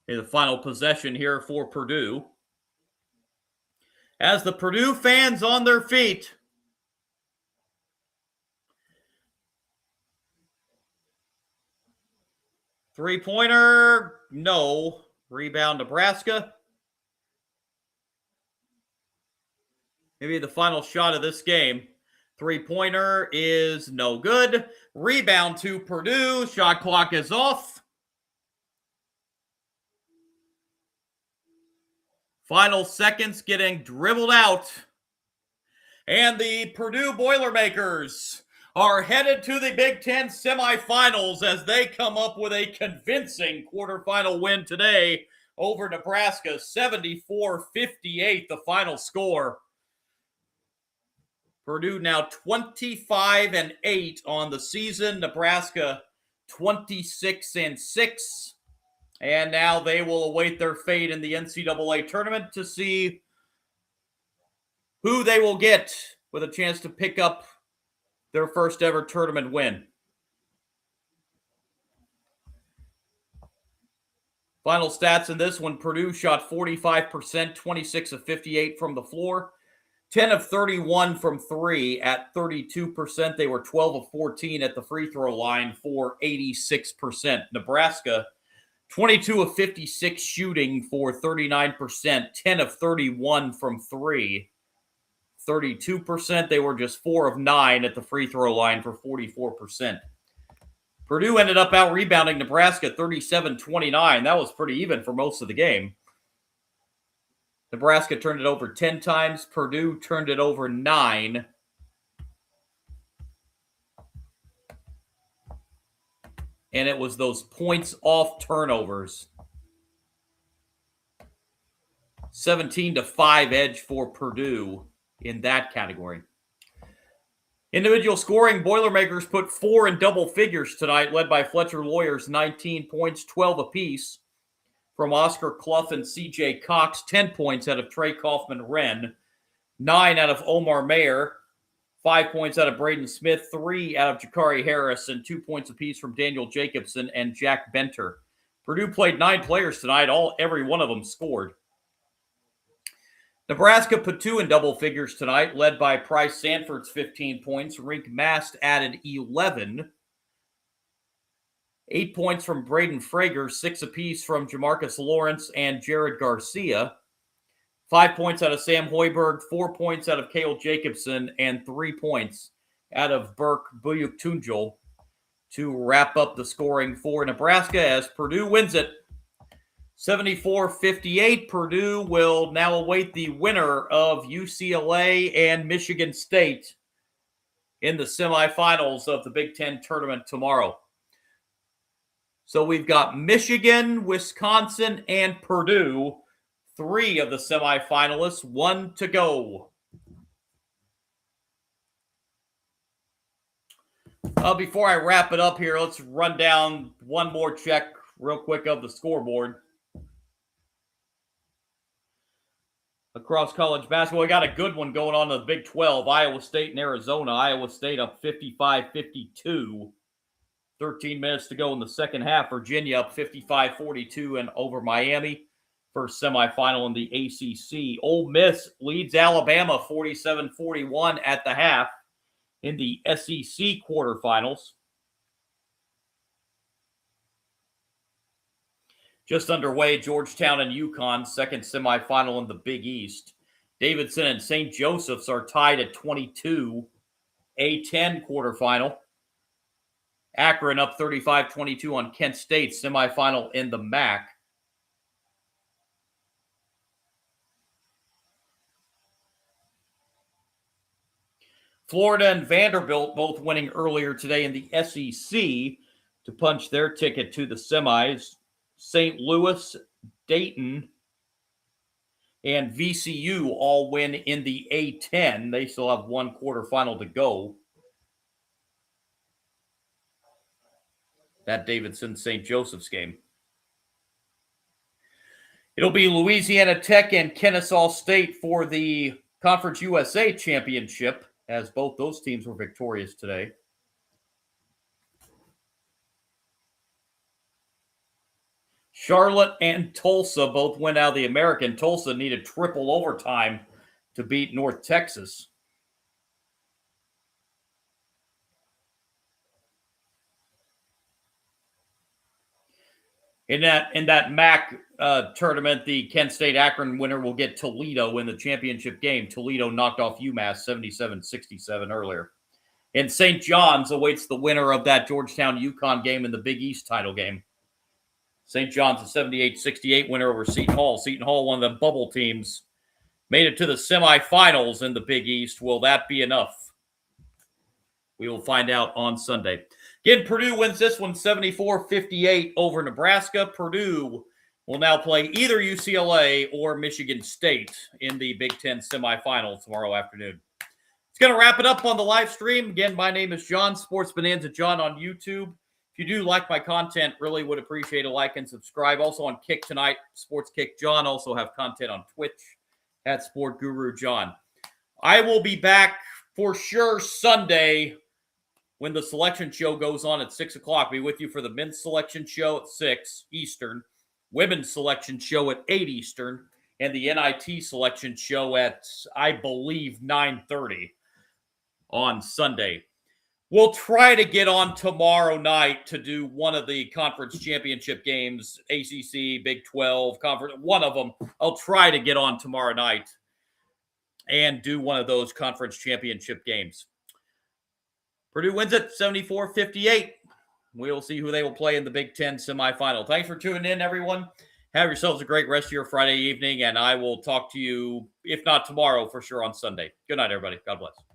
The final possession here for Purdue. As the Purdue fans on their feet. Three-pointer, no. Rebound, Nebraska. Maybe the final shot of this game. Three-pointer is no good. Rebound to Purdue. Shot clock is off. Final seconds getting dribbled out. And the Purdue Boilermakers are headed to the Big Ten semifinals as they come up with a convincing quarterfinal win today over Nebraska. 74-58, the final score. Purdue now 25-8 on the season. Nebraska 26-6. And now they will await their fate in the NCAA tournament to see who they will get with a chance to pick up their first ever tournament win. Final stats in this one, Purdue shot 45%, 26 of 58 from the floor, 10 of 31 from three at 32%. They were 12 of 14 at the free throw line for 86%. Nebraska, 22 of 56 shooting for 39%, 10 of 31 from three. 32%. They were just 4 of 9 at the free throw line for 44%. Purdue ended up out-rebounding Nebraska 37-29. That was pretty even for most of the game. Nebraska turned it over 10 times. Purdue turned it over 9. And it was those points off turnovers. 17-5 edge for Purdue in that category. Individual scoring, Boilermakers put 4 in double figures tonight, led by Fletcher Lawyers, 19 points, 12 apiece from Oscar Clough and C.J. Cox, 10 points out of Trey Kaufman-Wren, 9 out of Omar Mayer, 5 points out of Braden Smith, 3 out of Jakari Harris, and 2 points apiece from Daniel Jacobson and Jack Benter. Purdue played 9 players tonight. Every one of them scored. Nebraska put 2 in double figures tonight, led by Price Sanford's 15 points. Rink Mast added 11. 8 points from Braden Frager, 6 apiece from Jamarcus Lawrence and Jared Garcia. 5 points out of Sam Hoiberg, 4 points out of Cale Jacobson, and 3 points out of Burke Buyuk-Tunjul to wrap up the scoring for Nebraska as Purdue wins it 74-58, Purdue will now await the winner of UCLA and Michigan State in the semifinals of the Big Ten tournament tomorrow. So we've got Michigan, Wisconsin, and Purdue, 3 of the semifinalists, 1 to go. Before I wrap it up here, let's run down one more check real quick of the scoreboard. Across college basketball, we got a good one going on in the Big 12. Iowa State and Arizona. Iowa State up 55-52. 13 minutes to go in the second half. Virginia up 55-42 and over Miami. First semifinal in the ACC. Ole Miss leads Alabama 47-41 at the half in the SEC quarterfinals. Just underway, Georgetown and UConn, second semifinal in the Big East. Davidson and St. Joseph's are tied at 22, A10 quarterfinal. Akron up 35-22 on Kent State, semifinal in the MAC. Florida and Vanderbilt both winning earlier today in the SEC to punch their ticket to the semis. St. Louis, Dayton, and VCU all win in the A10. They still have one quarterfinal to go. That Davidson-St. Joseph's game. It'll be Louisiana Tech and Kennesaw State for the Conference USA Championship, as both those teams were victorious today. Charlotte and Tulsa both went out of the American. Tulsa needed triple overtime to beat North Texas. In that MAC tournament, the Kent State-Akron winner will get Toledo in the championship game. Toledo knocked off UMass 77-67 earlier. And St. John's awaits the winner of that Georgetown-UConn game in the Big East title game. St. John's a 78-68 winner over Seton Hall. Seton Hall, one of the bubble teams, made it to the semifinals in the Big East. Will that be enough? We will find out on Sunday. Again, Purdue wins this one 74-58 over Nebraska. Purdue will now play either UCLA or Michigan State in the Big Ten semifinals tomorrow afternoon. It's going to wrap it up on the live stream. Again, my name is John, Sports Bonanza John on YouTube. If you do like my content, really would appreciate a like and subscribe. Also on Kick tonight, Sports Kick John. Also have content on Twitch at Sport Guru John. I will be back for sure Sunday when the selection show goes on at 6 o'clock. Be with you for the men's selection show at 6 Eastern, women's selection show at 8 Eastern, and the NIT selection show at, I believe, 9:30 on Sunday. We'll try to get on tomorrow night to do one of the conference championship games, ACC, Big 12, conference, one of them. I'll try to get on tomorrow night and do one of those conference championship games. Purdue wins it 74-58. We'll see who they will play in the Big Ten semifinal. Thanks for tuning in, everyone. Have yourselves a great rest of your Friday evening, and I will talk to you, if not tomorrow, for sure on Sunday. Good night, everybody. God bless.